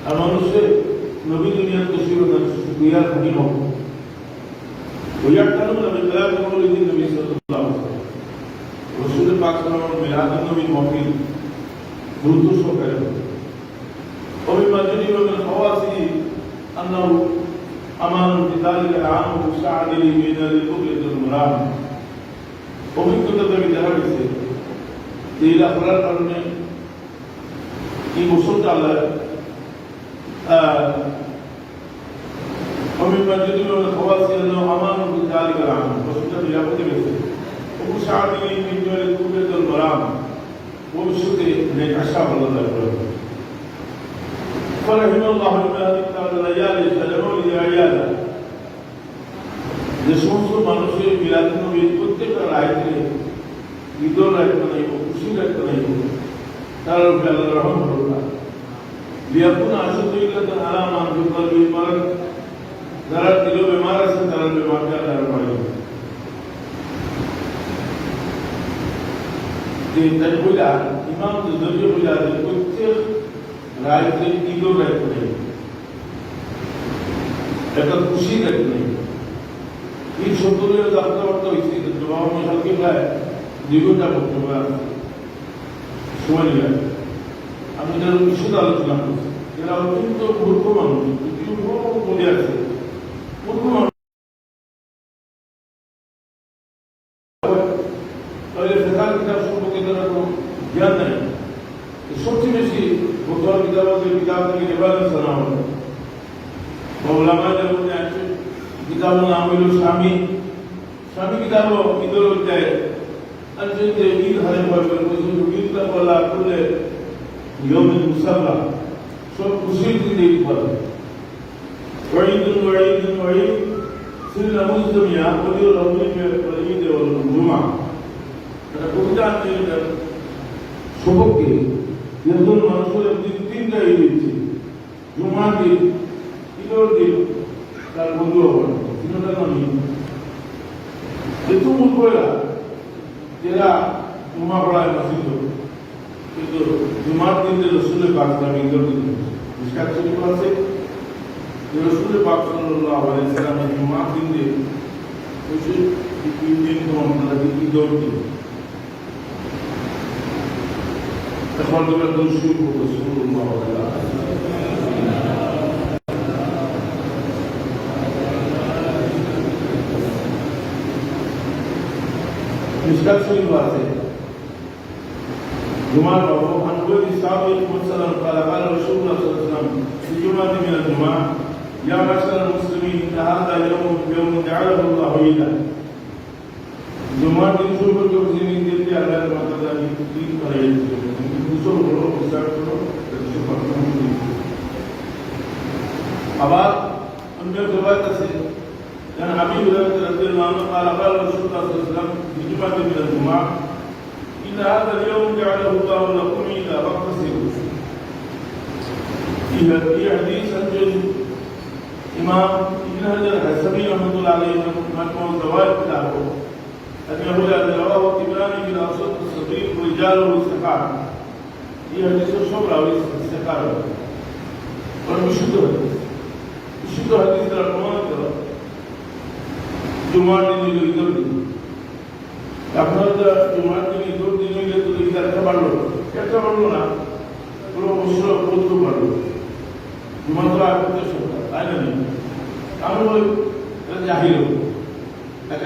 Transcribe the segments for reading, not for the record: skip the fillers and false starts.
আর মানুষের নবী দুনিয়ার তসবির দুইয়ার খানি হোক ওইয়ার টানো নবী মিলাদ নবী নবী সাল্লাল্লাহু আলাইহি ওয়াসাল্লাম রাসূল পাক সাল্লাল্লাহু আলাইহি ওয়াসাল্লাম মিলাদ নবী মহফিল গুরুত্ব সহকারে ومما يجب من خواصه أنه أمان بذلك العام وساعد من القبلة المرام অভিজ্ঞতা আমি দেখা গেছে যে এরা করার কারণে এই গোসলটা আল্লাহ ومما يجب من خواصه أنه أمان بذلك العام গোসলটা নিরাপদে গেছে وساعد من القبلة المرام ভবিষ্যতে নেক আশা আল্লাহ করে فرحم الله بما الليالي سجنوا لعياده যে সমস্ত মানুষের মিলাদ নবীর প্রত্যেকটা রাইতে ঈদর রাইতে নাই খুশি রাইতে নাই তার উপরে আল্লাহ রহম করুন লিয়াকুন আশুদুল্লাহ আলামান বিকলবি মারদ যারা দিল বেমার আছে তারা বেমারকে আল্লাহ রহম যে তাই বইলা ইমাম জুজুরি বইলা যে প্রত্যেক রাইতে ঈদর রাইতে নাই একটা খুশি রাইতে নাই এই সত্তরের যাত্রাবার্তা হয়েছে জবাব মিশালকে প্রায় 2 ঘন্টা বক্তব্য আছে সময় নিয়ে আমি তার বিশদ আলোচনা করছি এরা অত্যন্ত মূর্খ মানুষ বলে আছে মূর্খ মানুষ ফেকার কিতাব সম্পর্কে তারা কোনো জ্ঞান নেই সবচেয়ে বেশি বর্তমান কিতাব থেকে রেফারেন্স আনা হবে ওলামাদের মধ্যে আছে কিতাবের নাম হইল স্বামী কিতাব ঈদের অধ্যায় আর যে ঈদ হারে ঈদটা বলা করলে নিয়মিত মুসাল্লা সব খুশির দিন ঈদ বলে ওয়াইদ সিল মুসলিমিয়া ওলিও রহমিকে ঈদ ওল জুমা এটা কবিতা আছে সবকে একজন মানুষের দিন 3টা ঈদ হচ্ছে জুমা দিন ঈদের দিন তার বন্ধু হবে তিনটা নয় যেহেতু মূর্খরা যারা জুমা পড়ায় মসজিদ কিন্তু জুমার দিনে রসুলের পাক আমি ঈদের দিন মিশকাত শরীফ আছে যে রসুলের পাক সাল্লাল্লাহু আলাইহি ওয়াসাল্লাম জুমার দিনে বলছে তিন দিন তো আমরা ঈদের দিন এখন তোমরা দোষ শুরু করো সাল্লাল্লাহু আলাইহি ওয়াসাল্লাম মিশকাত শরীফ আছে জুমার বাবু আনবুল ইসলামিক মুসলমান قال قال رسول الله صلى الله عليه وسلم في جمعة من الجمعة يا معشر المسلمين هذا يوم جعله الله عيدا জুমার দিন শুরু করতে মুসলিম দিনকে আল্লাহর মাতাদা ঈদ করে দুশোর বড় প্রচার করো আবার অন্য জবাব আছে لأن أبي هريرة رضي الله عنه قال قال رسول الله صلى الله عليه وسلم في جمعة من الجمعة إن هذا اليوم جعله الله لكم عيدا فاغتسلوا. في حديث عن إمام ابن حجر الحسبي رحمة الله عليه مجموع الزوائد كتابه أن يقول أن رواه الطبراني في الأوسط الصغير ورجاله الثقات. في حديث الشهرة والثقات والمشهور حديث الرحمن জুমার দিন ঈদের দিন আপনার জুমার দিন ঈদের দিন হইলে তো ঈদ একটা পারলো না পুরো বছর পদ্ম পারলো জুমা তো আর করতে সরকার তাই না আমি বলি জাহির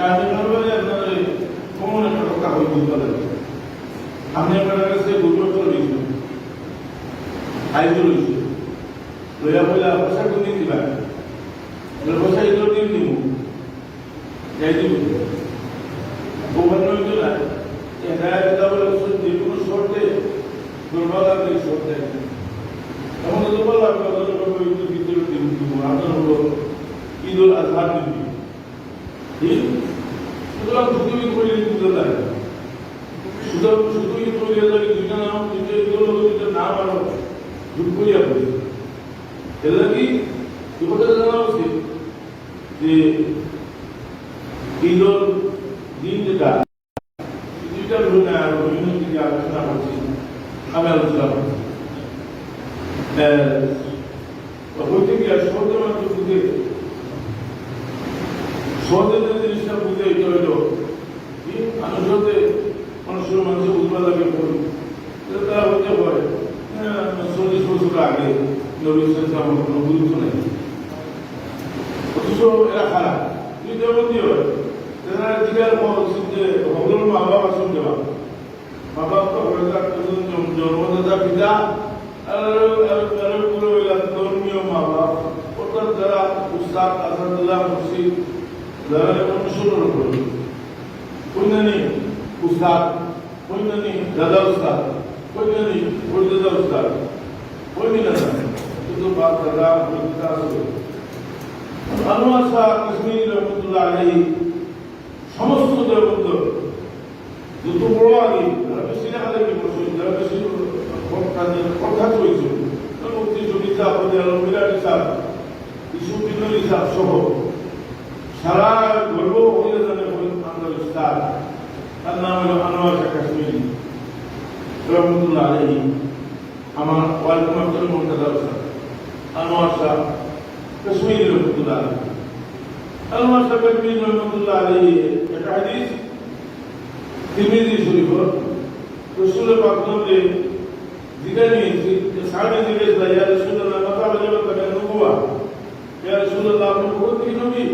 আমি বলবো যে আপনার কমন একটা টাকা হয়ে বুঝতে পারেন আপনি আপনার কাছে দুটো রয়েছে আইজ রয়েছে লইয়া বলে পয়সা কোন দিন দিবা পয়সা ঈদের দিন দিব যাই দিব গভর্নমেন্ট না এটা বলে যে কোনো শর্তে দুর্বল আপনি শর্ত দেয় এমন দুর্বল আপনি ঈদের ভিতরে দিন দিব আপনার হলো ঈদুল আজহার দিন ঠিক সুতরাং শুধু ঈদ করে দিতে লাগে শুধু ঈদ করে লাগে দুইটা নাম দুইটা নাম আরো যোগ করিয়া বলি এর লাগে কি কথা জানা উচিত যে ঈদের দিন যেটা দুইটার জন্য আরো বিভিন্ন দিকে আলোচনা করছি আমি আলোচনা করছি হইতে গিয়ে সহজে মানুষ বুঝে সহজে যে জিনিসটা বুঝে এটা হইল কি মানুষের বুঝবা লাগে তারা হইতে পারে 40 বছর আগে নবী সাল্লাল্লাহু আলাইহি ওয়াসাল্লাম কোনো গুরুত্ব নেই, অথচ এরা খারাপ যদি দেবন্দী হয় তারা জিজ্ঞাসা করছেন যে হগল মা বাবা শুনতে পাবে মা বাবা তো জন্মদাতা পিতা আর পুরো ধর্মীয় মা বাবা অর্থাৎ যারা উস্তাদ আসাদুল্লাহ মুর্শিদ যারা অনুসরণ করবে কইনানি উস্তাদ কইনানি দাদা উস্তাদ কইনানি ওই দাদা উস্তাদ কইনি না কিন্তু বাপ দাদা পিতা আছে আনোয়ার শাহ কাশ্মীরি রহমতুল্লাহ আলাইহি সমস্ত দেবন্দ যত বড় আগে যারা বেশি দেখা দেখি বসে যারা বেশি কথা চলছে মুক্তি জমিতা মিরাট হিসাব ইসুদ্দিন হিসাব সহ সারা গর্ব হয়ে জানে আন্দোলন স্টার তার নাম হল আনোয়ার শাহ কাশ্মীরি রহমতুল্লাহ আলাইহি আমার ওয়ালাইকুম আসসালাম মোহাম্মদ আনোয়ার শাহ কাশ্মীরি রহমতুল্লাহ আলাইহি আনোয়ার শাহ কাশ্মীরি রহমতুল্লাহ আলাইহি একটা হাদিস তিরমিজি শরীফ রাসূল পাক ने जिक्र नहीं कि सामने जिक्र किया या रसूलुल्लाह मता वजब का नबुवा या रसूलुल्लाह ने बहुत ही नबी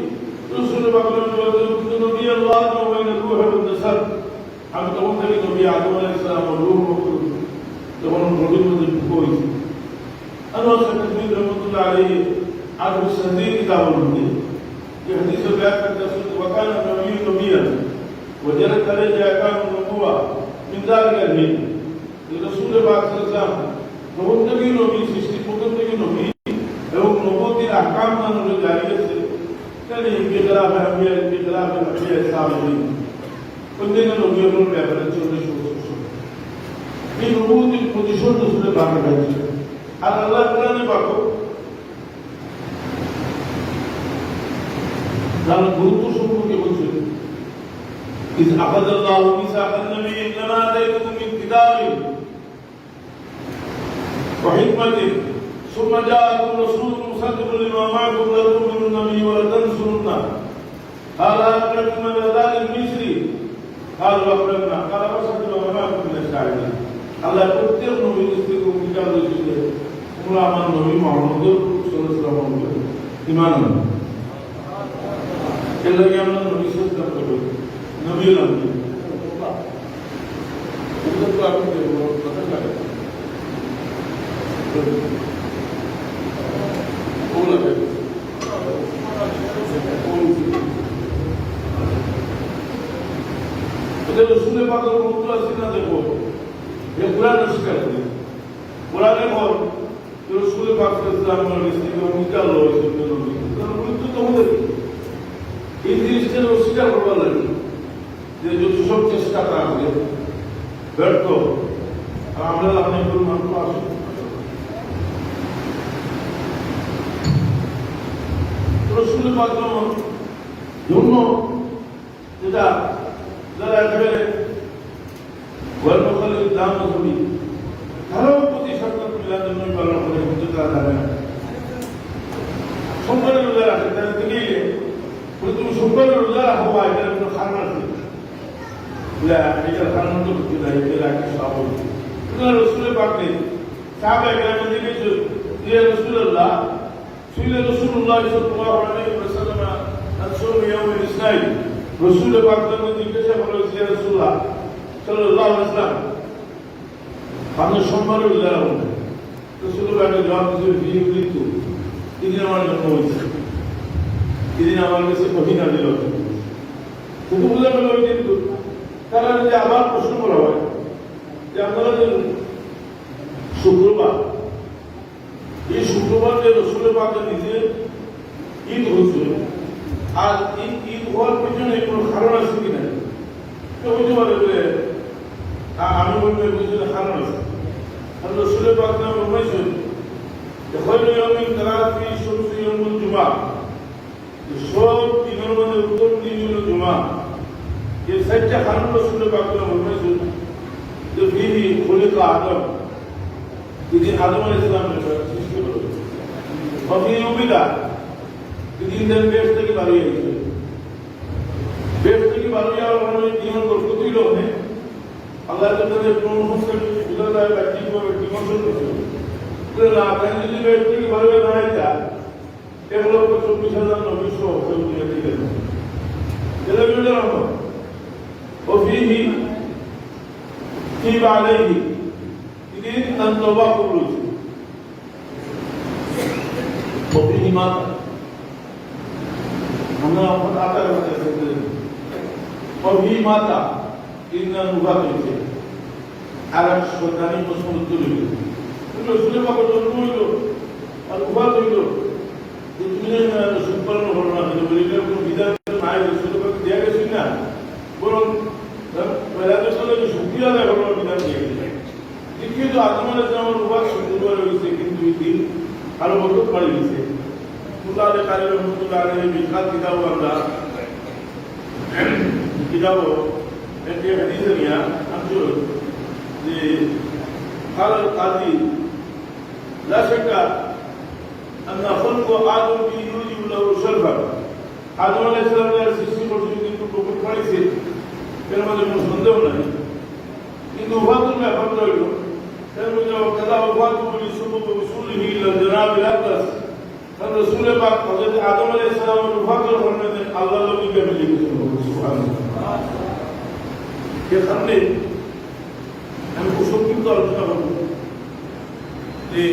रसूल पाक ने बोला कि नबी अल्लाह ने वही रूह और नसब हम तो उनके नबी आदम अलैहिस्सलाम और रूह तो उन नबी में कोई अल्लाह से तकमील रहमतुल्लाह अलैहि आज सदी किताब होती ये हदीस बयान करते हैं वकान नबी नबियन वजरत करे जाएगा नबुवा मिन जालिका ही রসুল পাক সাল্লাল্লাহু আলাইহি ওয়াসাল্লাম বহুত নবী নবী সৃষ্টি প্রথম থেকে নবী এবং নবুয়তের আহকাম জানানো জারি আছে তাহলে ইনকিলাব আহমিয়াত ইনকিলাব আহমিয়াত সাহাবী প্রত্যেক নবীর ব্যাপারে 40 বছর এই নবুয়তের প্রতিশোধ রসুলের বাঁকা হয়েছে আর আল্লাহ কোরআনে পাক তার গুরুত্ব সম্পর্কে বলছেন إذ أخذ الله ميثاق النبيين لما آتيتكم من كتاب وحكمة ثم جاءكم رسول مصدق لما معكم لتؤمنن به ولتنصرنه قال أقررتم من أذان المصري قالوا أقررنا قال فاشهدوا وما معكم من الشاهدين আল্লাহ প্রত্যেক নবীর থেকে অঙ্গীকার করেছিল তোমরা আমার নবী মুহাম্মদ সাল্লাল্লাহু আলাইহি ওয়াসাল্লাম ঈমান আনো এর লাগে আমরা নবী সাল্লাল্লাহু আলাইহি ওয়াসাল্লাম নবী আল্লাহ এটা তো আপনি কথা বলেন রসুলের পাকের মন্ত্র আছে না দেখো যে কোরআন স্বীকার করে কোরআনে বল রসুলের পাকের ইসলামের থেকে অঙ্গীকার রয়েছে গুরুত্ব তো আমাদের এই জিনিসটা অস্বীকার করবার লাগে যে যত সব চেষ্টা করা হবে ব্যর্থ আর আমরা অনেক মানুষ আসুন রসুলের পাকের জন্য যেটা যারা একেবারে গর্বকালের ইসলাম নবী তারাও প্রতি সপ্তাহ মিলাদের নবী পালন করে কিন্তু তারা জানে না সোমবারের রোজা রাখে তারা থেকে তুমি সোমবারের রোজা রাখো বা এটার কোনো খান আছে এটার খান তো করতে না এটা রাখি সব রসুলের পাক নেই সাহাবা একরাম জিজ্ঞেস ইয়া রাসূলুল্লাহ সুইলা রাসূলুল্লাহ সাল্লাল্লাহু আলাইহি ওয়াসাল্লাম আন-সুম ইয়াউমিল ইসনাইন রসুলের পাক জিজ্ঞাসা করলো ইয়া রাসূলুল্লাহ সাল্লাল্লাহু আলাইহি ওয়াসাল্লাম আমি সোমবার রোজা রাখবো রসুলের পাক জবাব দিয়েছেন মৃত্যু এদিন আমার জন্ম হয়েছে এদিন আমার কাছে কঠিন দিল শুধু বোঝা গেল ওই কিন্তু তারা যদি আবার প্রশ্ন করা হয় যে আপনারা যে শুক্রবার এই শুক্রবার যে রসুলের পাকে নিজে ঈদ হচ্ছে আর ঈদ হওয়ার পিছনে কোনো কারণ আছে কিনা হইতে পারে বলে আমি বলবো পিছনে কারণ আছে আর রসুলের পাক নাম বলছেন খৈরু ইয়াউমিন তারাত ফি শামসি ইয়াউমুল জুমআ সব দিনের মধ্যে উত্তম দিন হলো জুমা এই সাতটা কারণ রসুলের পাক নাম বলছেন যে ফিহি খুলিকা আদম তিনি আদম আলাইহিস সালামের সৃষ্টি করেছেন অফিস সুবিধা দিন বেশ থেকে বাড়িয়ে গেছে বেশ থেকে বাড়িয়ে যাওয়ার কারণে জীবন প্রস্তুতি লোকে আল্লাহ তাদের প্রমুখ বুঝা যায় ব্যক্তিগত ডিমোশন করছে না আপনি যদি বেশ থেকে বাড়িয়ে না যায় 1,24,000 নবীশ দুনিয়া থেকে وفيه تيب عليه إذن التوبة قبول وفيه مات আমরা আতা করতে وفيه مات إن النبات হয়েছে আর এক শয়তানি প্রশ্ন উত্তর হইল রসুলের বাবা জন্ম হইল আর উপাত হইল তুমি সুপালন হল না কিন্তু বলিলের কোনো বিধান নাই রসুলের বাবা দেয়া গেছি না বরং সুক্রিয়া দেয় হল বিধান দিয়ে গেছে কিন্তু আত্মার আমার উপাত সুন্দর হয়েছে কিন্তু দিন আরো বছর পাড়ি গেছে মুতালে কারি রহমতুল্লাহ বিখ্যাত কিতাব আমরা কিতাব একটি হাদিসে নিয়া আমি যে قال القاضي لا شك أن خلق آدم يوجب له شرفا آدم عليه السلام এর সৃষ্টি পর্যন্ত কিন্তু প্রকট করেছে এর মধ্যে কোনো সন্দেহ নাই কিন্তু উপাত্ত ব্যাপার রইল এর মধ্যে কাদা উপাত্ত বলি সুবু রসুলিহি ইলা জনাবিল আকদাস কারণ রসুলে পাক হযরত আদম আলাইহিস সালামের উপাত্ত হলেন আল্লাহ নবীকে লিখেছেন সুবহানাল্লাহ এর সামনে আমি খুব সংক্ষিপ্ত আলোচনা করব যে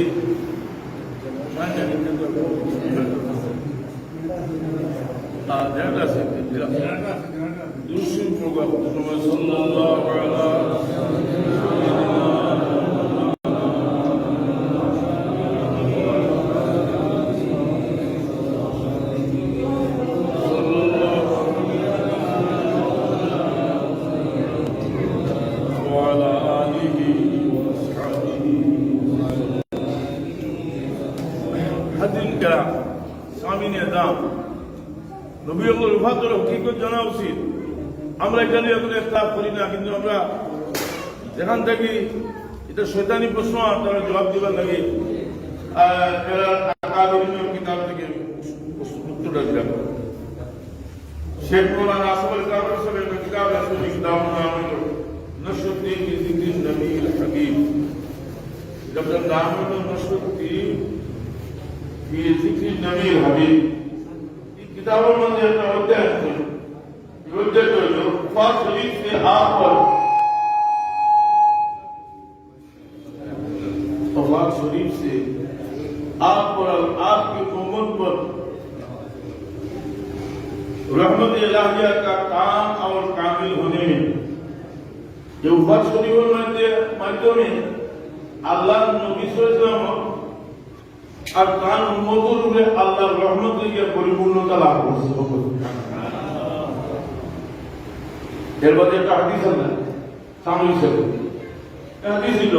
নবীর উপাত্তর হকিকত জানা উচিত আমরা এখানে এখন ইখতিলাফ করি না কিন্তু আমরা যেখান থেকে এটা শয়তানি প্রশ্ন আপনারা জবাব দিবার লাগে কিতাব থেকে উত্তরটা দিলাম শেখ মৌলানা আসফ আলী কাদের সাহেবের কিতাব আছে কিতাব নাম হলো নশরুদ্দিন কি জিকির নবীল হাবিব जब नाम হলো নশরুদ্দিন কি জিকির নবীল হাবিব किताबों में जो होते हैं युद्ध जो फास शरीफ से आप पर फास शरीफ से आप पर आपकी उम्मत पर रहमत इलाहिया का काम और कामिल होने में जो फास शरीफ के माध्यम में अल्लाह नबी सल्लल्लाहु আর তার উম্মতের উপরে আল্লাহর রহমত থেকে পরিপূর্ণতা লাভ করছে এর মধ্যে একটা হাদিস আছে সামনে হিসেবে হাদিস ছিল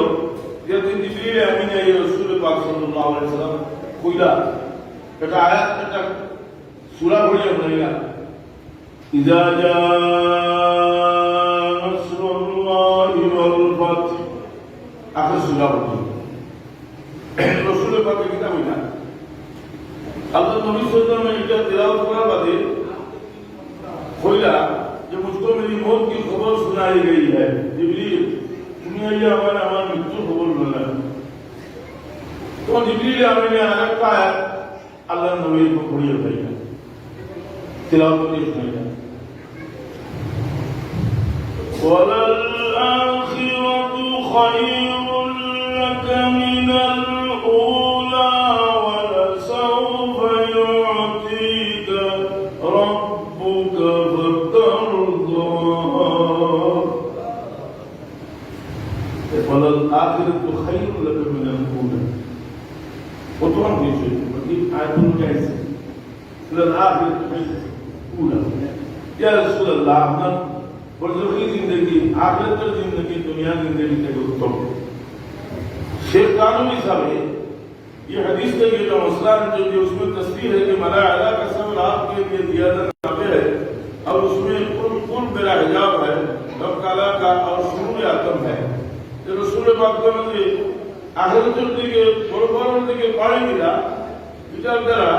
যে জিবরিল আমিন এই রাসূল পাক সাল্লাল্লাহু আলাইহি ওয়াসাল্লাম কইলা এটা আয়াত একটা সূরা পড়িয়া বলিলা ইজা জা নাসরুল্লাহি ওয়াল ফাত আখির সূরা পড়ি রসুলের পাকে কিতাব না আল্লাহ নবী সাল্লাল্লাহু আলাইহি ওয়াসাল্লাম এটা তেলাওয়াত করার বাদে কইলা যে মুঝকো মেরি মौत की खबर सुनाई गई है जिब्रील তুমি আইয়া আমার মৃত্যুর খবর বললা তো জিবরিল আমিনে আরেকটা আয়াত আল্লাহ নবীর উপর পড়িয়ে দিলেন তেলাওয়াত করে শোনাইলেন ওয়ালাল আখিরাতু খায়রুল লাকা মিনাল الآخرة خير لك من الأولى وطبعا في شيء ودي آية جايزة الآخرة خير الأولى يا رسول الله أنا برزخی زندگی آخرت زندگی دنیا زندگی سے گفتم شیخ قانونی صاحب ہے یہ حدیث کا یہ جو مسئلہ ہے جو اس میں تصریح ہے کہ ملائکہ کا صبر آپ کے لیے زیادہ نافع ہے اور اس میں کل میرا حجاب ہے رب تعالیٰ کا اور شروع آتم ہے রসুলের মাধ্যমে আখেরাতের দিকে পরকালের দিকে পাড়ি দিলা এটার দ্বারা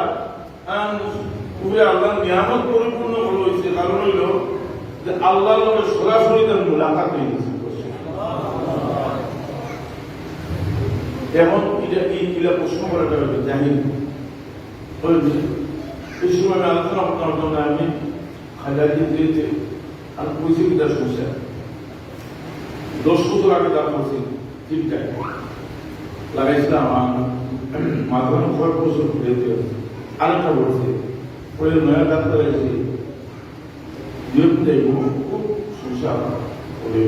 খুবই আল্লাহর নিয়ামত পরিপূর্ণ হয়েছে, কারণ হইল যে আল্লাহর লগে সরাসরি তার মুলাকাত হয়ে গেছে। এমন এটা প্রশ্ন করাটা হবে জাহিল হয়েছে। এই সময় আমি আলোচনা করতাম না, আমি খাজাজি দিয়েছে আমি বুঝি কিনা সমস্যা 10 বছর আগে দাম করছি ঠিকঠাক লাগাইছিলাম মাঝখানে 6 বছর ঘুরেতে আরেকটা বলছে ওই নয়া ডাক্তার এসে খুব সমস্যা করে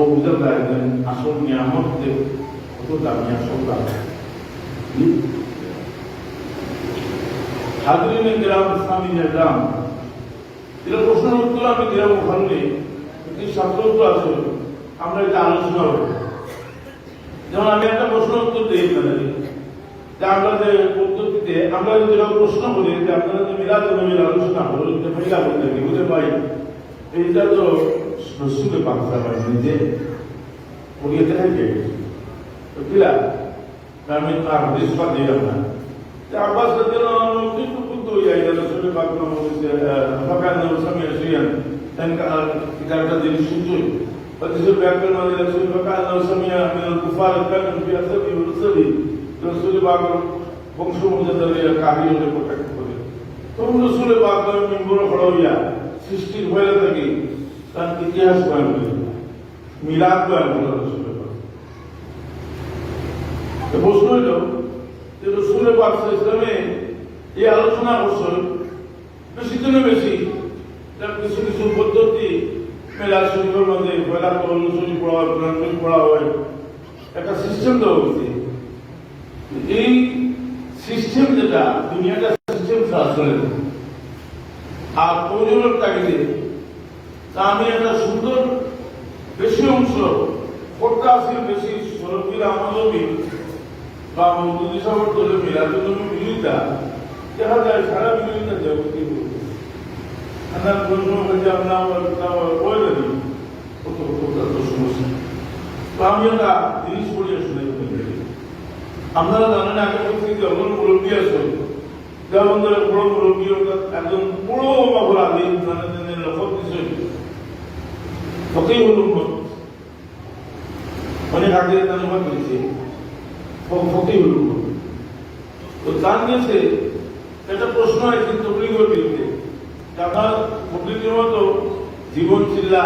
বুঝতে পারেন আসল নিয়ামত কত দামি আসল দাম। হাজরিনে কিরাম ইসলামী নিজাম এটা প্রশ্নের উত্তর আমি দিলাম ওখানে এই ছাত্র উত্তর আছে আমরা এটা আলোচনা করব। যেমন আমি একটা প্রশ্ন উত্তর দিই যে আমরা যে পদ্ধতিতে আমরা যেটা প্রশ্ন করি যে আপনারা যে মিলাদ নবীর আলোচনা করেন যে মহিলা বলতে কি বুঝে পাই এইটা তো রসুলের বাচ্চা পাই নিজে পড়িয়েতে থাকে কিলা আমি আর রিসপা দিলাম না আব্বাস রাদিয়াল্লাহু আনহু কিন্তু বুদ্ধ হয়ে যায় রসুলের বাচ্চা বলছে ফাকান সামিয়া শিয়ান কিতাবটা দিন শুনছই হদিসের ব্যাখ্যা মানে রসুল ফাকান সামিয়া মিনাল কুফার কান ফি আসবি ওয়া রসুলি রসুলের বাচ্চা বংশমর্যাদা কাহিনী প্রোটেক্ট করে তখন রসুলের বাচ্চা মিম্বর খড়া হইয়া সৃষ্টির হয়ে থাকে তার ইতিহাস বয়ান করে মিলাদ বয়ান করে রসুলের প্রশ্ন হইল যে রসুলের বাচ্চা ইসলামে এই আলোচনা করছেন বেশি জন্য বেশি কিছু কিছু পদ্ধতি মেলাদ শরীফের মধ্যে পয়লা করণ শরীফ পড়া হয়, কোরআন শরীফ পড়া হয়, একটা সিস্টেম দেওয়া হয়েছে। এই সিস্টেম যেটা দুনিয়াটা সিস্টেম আসলে আর প্রয়োজনের তাগিদে তা আমি একটা সুন্দর বেশি অংশ করতে আসি বেশি সরফির আমলবি বা মৌদুদি সাগর দলে মিলাদুল নবী বিরোধিতা দেখা যায় সারা বিরোধিতা জগতে আপনার প্রশ্ন হয়েছে আপনার ওই দাবি কত কত সমস্যা। তো আমি একটা জিনিস পড়িয়ে শুনে আপনারা জানেন আগে বলছি যখন মুরব্বী আছে যেমন ধরে বড় মুরব্বী একজন বড় বাবুর আদি জানেন লক্ষ্য কিছু ফকেই হল অনেক আগে অনুবাদ করেছে ফকেই হল তো তার নিয়েছে একটা প্রশ্ন আছে তবলিগের বিরুদ্ধে আপনার তবলিগের মতো জীবন চিল্লা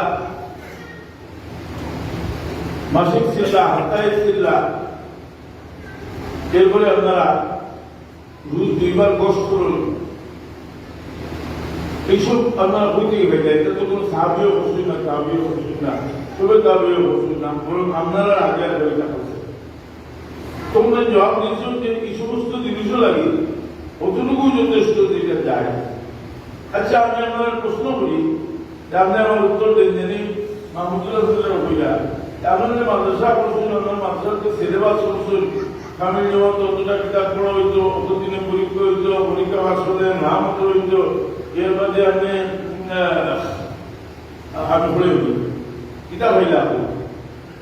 মাসিক চিল্লা হাতায় চিল্লা এরপরে আপনারা রোজ 2 বার গোসল করুন এইসব আপনারা বই থেকে ভেবে এটা তো কোনো সাহাবিও বসুন না তাবিও বসুন না তবে তাবিও বসুন না বরং আপনারা আগে বইটা করছেন তোমরা জবাব দিচ্ছ যে এই সমস্ত জিনিসও লাগে অতটুকু যথেষ্ট দিতে যায়। আচ্ছা আমি আপনার প্রশ্ন করি যে আপনি আমার উত্তর দেন যিনি মাহমুদুল্লাহ হইলা আপনাদের মাদ্রাসা করছেন আপনার মাদ্রাসাতে সিলেবাস করছেন কামিল জমা অতটা কিতাব পড়া হইতো অতদিনে পরীক্ষা হইতো পরীক্ষা পাস করলে নাম হইতো এর বাদে আপনি পড়ে হইত কিতাব হইলা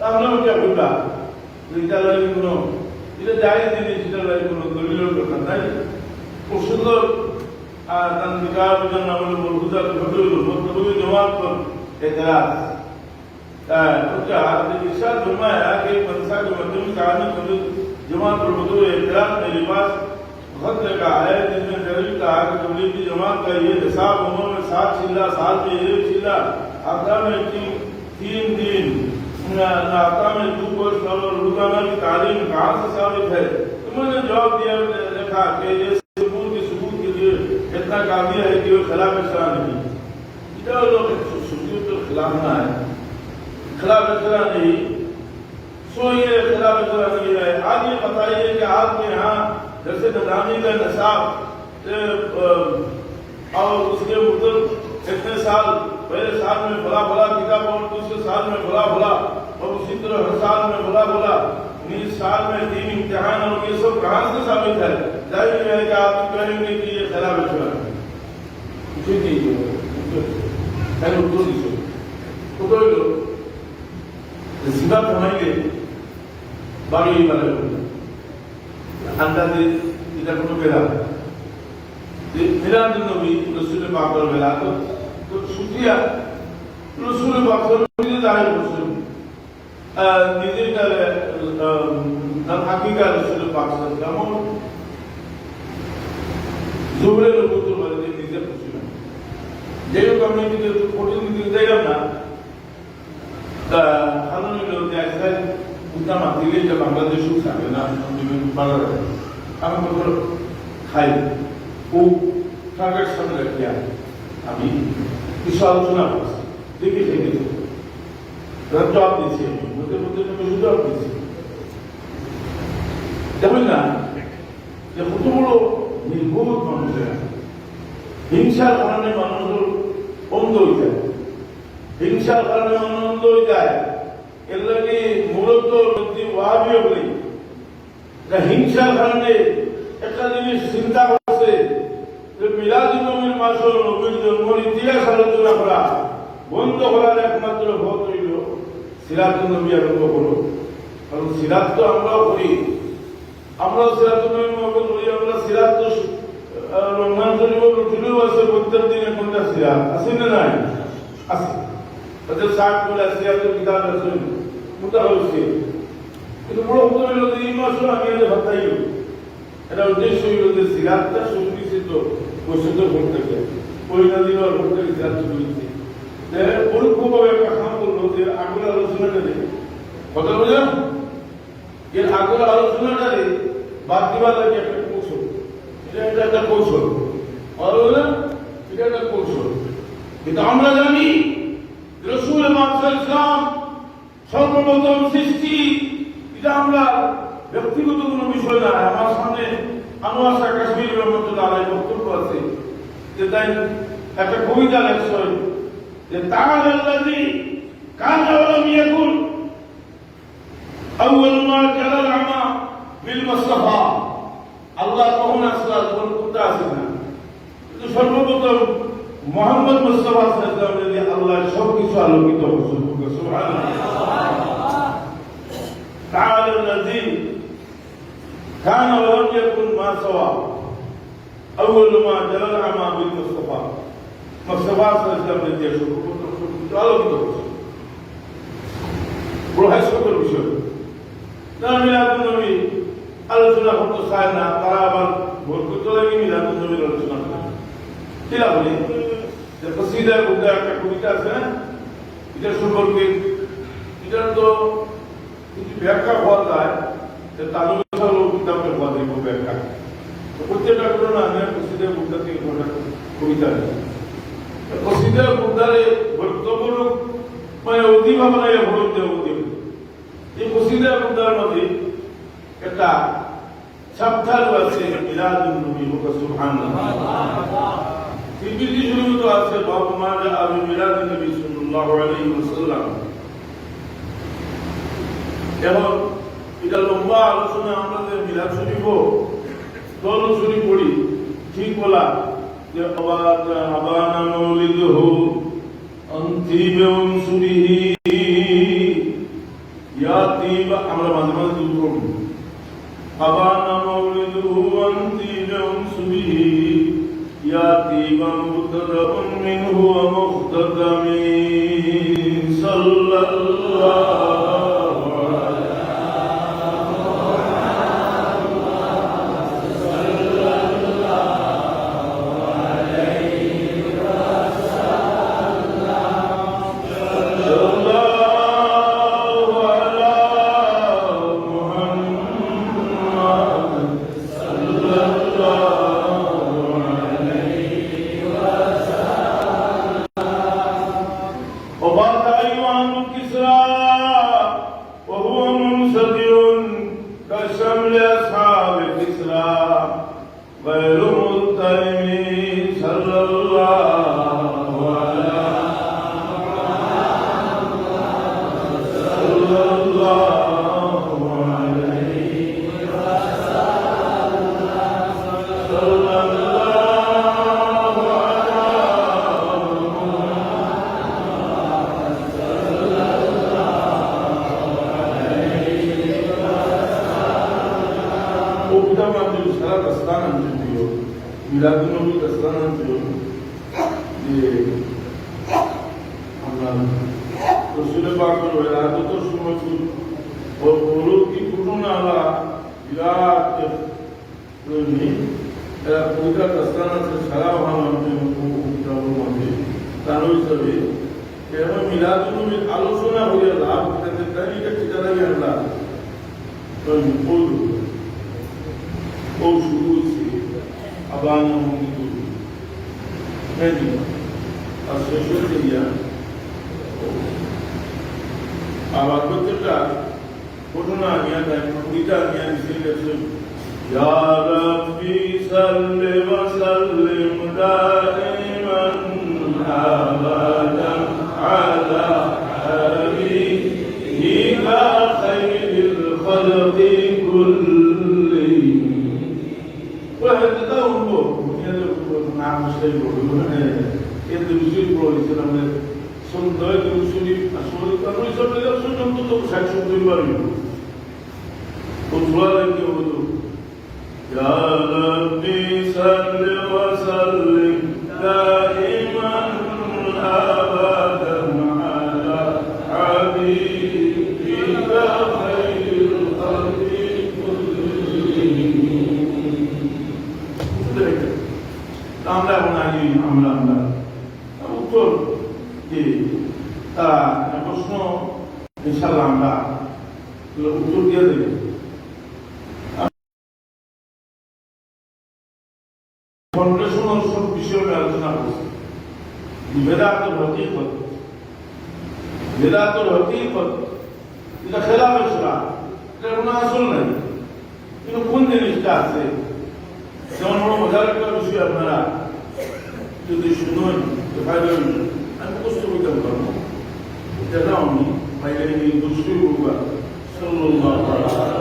আপনার কে হইবা এটা লাগে কোনো এটা যায় জিনিস এটা লাগে কোনো দলিলের কথা নাই খুব সুন্দর আর তার কিতাব জন্য আমাদের মরহুদা ঘটে হইল মধ্যবর্তী জমাত কর এতরাজ इरशाद फरमाया कि मनसा के मध्यम कहानी जमात पर मधुर एतराज में लिबास खत लगा है जिसमें दलील कहा कि तबलीग की जमात का ये निसाब उम्र में 7 चिल्ला साल में 1 चिल्ला आका में 3 दिन आका में 2 वर्ष और रोजाना की तालीम कहाँ से साबित है। उन्होंने जवाब दिया लिखा कि ये सबूत के लिए इतना काफी है कि वो खिलाफ शरा नहीं इधर लोग सबूत तो खिलाफ ना है खिलाफ शरा नहीं सो ये खिलाफ शरा नहीं है। आज ये बताइए कि आपके यहाँ जैसे नदामी का नसाब और उसके मतलब इतने साल पहले साल में भला भला किताब और दूसरे साल में भला भला और उसी तरह हर साल में भला भला 19 साल में 3 इम्तिहान और ये सब कहाँ से साबित है। जाहिर है कि आप कहेंगे कि ये खिलाफ शरा है उत्तर दीजिए तो सीधा कमाएंगे बाकी वाले আন্দাজে এটা কোনো বেলা মিলাদ নবী রসুলের পাকের বেলা তো সুফিয়া রসুলের পাকের নিজে দাঁড়িয়ে বসলেন নিজের হাকিকা রসুলের পাক যেমন জোহরের উপর বাড়িতে নিজে বসছিলেন যাই হোক আমি নিজে কঠিন দিতে চাইলাম না তা ভালো নিল যে আজকাল উত্তাম দিলে যে বাংলাদেশও থাকে না ভালো আমি বলবো খাই ও টার্গেট সামনে রাখিয়া আমি কিছু আলোচনা করছি দেখে দেখেছি জবাব দিয়েছি আমি মধ্যে মধ্যে জবাব দিয়েছি দেখবেন না যে কত বড় নির্বোধ মানুষেরা হিংসার কারণে মানুষ অন্ধ হয়ে যায় হিংসার কারণে মানুষ অন্ধ হয়ে যায় এর লাগে মূলত ওয়াহাবীয় বলি হিংসার কারণে একটা জিনিস চিন্তা করছে যে মিলাদুন নবীর মাসে নবীর জন্মের ইতিহাস আলোচনা করা বন্ধ করার একমাত্র পথ হইল সিরাতুন নবী আরম্ভ করো কারণ সিরাত তো আমরাও করি আমরাও সিরাতুন নবী মহব্বত করি আমরা সিরাত তো রমজান শরীফ রুটিনেও আছে প্রত্যেক দিনে কোনটা সিরাত আছে না নাই আছে তাদের 60 বলে সিরাতের কিতাব আছে মোটা হয়েছে কিন্তু বড় কথা হইল যে এই মাসও আমি এদের ভাবতাইল এটা উদ্দেশ্য হইল যে সিরাতটা সুনিশ্চিত বৈশুদ্ধ করতে গেলে পরিণা দিন আর করতে গেলে সিরাত শুনেছি পরোক্ষভাবে একটা কাম করলো যে আগের আলোচনাটা দেখে কথা বুঝলাম এর আগের আলোচনাটারে বাদ দিবার লাগে একটা কৌশল এটা একটা কৌশল এটা একটা কৌশল কিন্তু আমরা জানি রাসূল ইসলাম সর্বপ্রথম সৃষ্টি এটা আমরা ব্যক্তিগত কোনো বিষয় না আমার সামনে আনোয়ার শাহ কাশ্মীরি রহমতুল্লাহ আলাইহি বক্তব্য আছে যে তাই একটা কবিতা লেখছেন যে তাআলা আল্লাযী কানা ওয়া লাম ইয়াকুন আউয়াল মা জালাল আমা বিল মুস্তাফা আল্লাহ কখন আসলা যখন কোনটা আসে না কিন্তু সর্বপ্রথম মুহাম্মদ মুস্তাফা সাল্লাল্লাহু আলাইহি আল্লাহ সবকিছু আলোকিত করছেন সুবহানাল্লাহ তাআলা আল্লাযী কানা ওয়া লাম ইয়াকুন মা সাওয়া আউয়াল মা জালাল আমা বিল মুস্তাফা মুস্তাফা সাল্লাল্লাহু আলাইহি সর্বপ্রথম সবকিছু আলোকিত করছেন বড় হাস্যকর বিষয় না মিলাদুন নবী আলোচনা করতে চায় না তারা আবার ভোট করতে লাগে মিলাদুন নবীর আলোচনা করে কিরা বলি যে কসিদা বুদ্ধা একটা কবিতা আছে না এটা সম্পর্কে এটার তো কিছু ব্যাখ্যা হওয়া যায় যে তালুকাল কিতাবের হওয়া যায় ব্যাখ্যা প্রত্যেকটা করে না আমি কসিদা বুদ্ধা থেকে কবিতা কসিদা বুদ্ধারে বক্তব্য মানে অধিবা বানাইয়া ভোট দেওয়া অধিক এই কসিদা বুদ্ধার মধ্যে একটা চ্যাপ্টার আছে মিলাদুন নবী সুবহানাল্লাহ তিরমিজি শরীফে তো আছে বাবু মা জাআ বি মিলাদুন নবী সাল্লাল্লাহু আলাইহি ওয়াসাল্লাম এবং এটা লম্বা আলোচনা আমরা যে মিলাদ শরীফও দল শরীফ পড়ি ঠিক বলা যে আবানা মাউলিদুহু আনতিবুম সুবিহি ইয়াতিবা আমরা মাঝে মাঝে দুধ পড়ি আবানা মাউলিদুহু আনতিবুম সুবিহি ইয়াতিবা মুতদাউন মিনহু ওয়া মুখতাদামিন সাল্লাল্লাহু وبارك أيها الكسرى সারা দাস্তান আনতে দিও, মিলাদুন নবী দাস্তান আনতে যে আমরা রসুলের পাকের ওয়ালাদতের সময় ওগুলো কি ঘটনা হলা বিরাট রইনি এরা কবিতা দাস্তান আছে সারা ভালো কবিতাগুলোর মধ্যে তার হিসাবে এরকম মিলাদুন নবীর আলোচনা হয়ে লাভ এটাতে তাই এটা ঠিকানা গিয়ে লাভ ও শুরু হচ্ছে আবার আর শেষ হচ্ছে গিয়া আবার প্রত্যেকটা ঘটনা নিয়ে দেয় কবিতা নিয়ে মিশে গেছে ইয়া রাব্বি সাল্লি ওয়া সাল্লিম দাইমান আবাদান আলা হাবিবিকা খায়রিল খালকি কুল্লিহিম وهذا هو نعم شيء يقولون إن الرسول برويسنا من سنة الرسول أسود الرسول بلا سنة تو سكشن تباري وطلع لك يقولوا يا ربي صل وسلم دائما أبدا على حبيبك خير الخلق আমরা এখন আগে আমরা উত্তর যে তারা প্রশ্ন ইনশাল্লাহ আমরা উত্তর দিয়ে দেব ফাউন্ডেশনাল সব বিষয়ে আলোচনা করছি বেদাতের হকিকত এটা খেলাফে ইসলাম এটা কোনো আসল নাই কিন্তু কোন জিনিসটা আছে যেমন বড় মজার একটা বিষয় আপনারা যদি শুনুন আমি মুখস্থ করতে পারবো এটা আমি বাইরে দুষ্টই করবা সাল্লাল্লাহু আলাইহি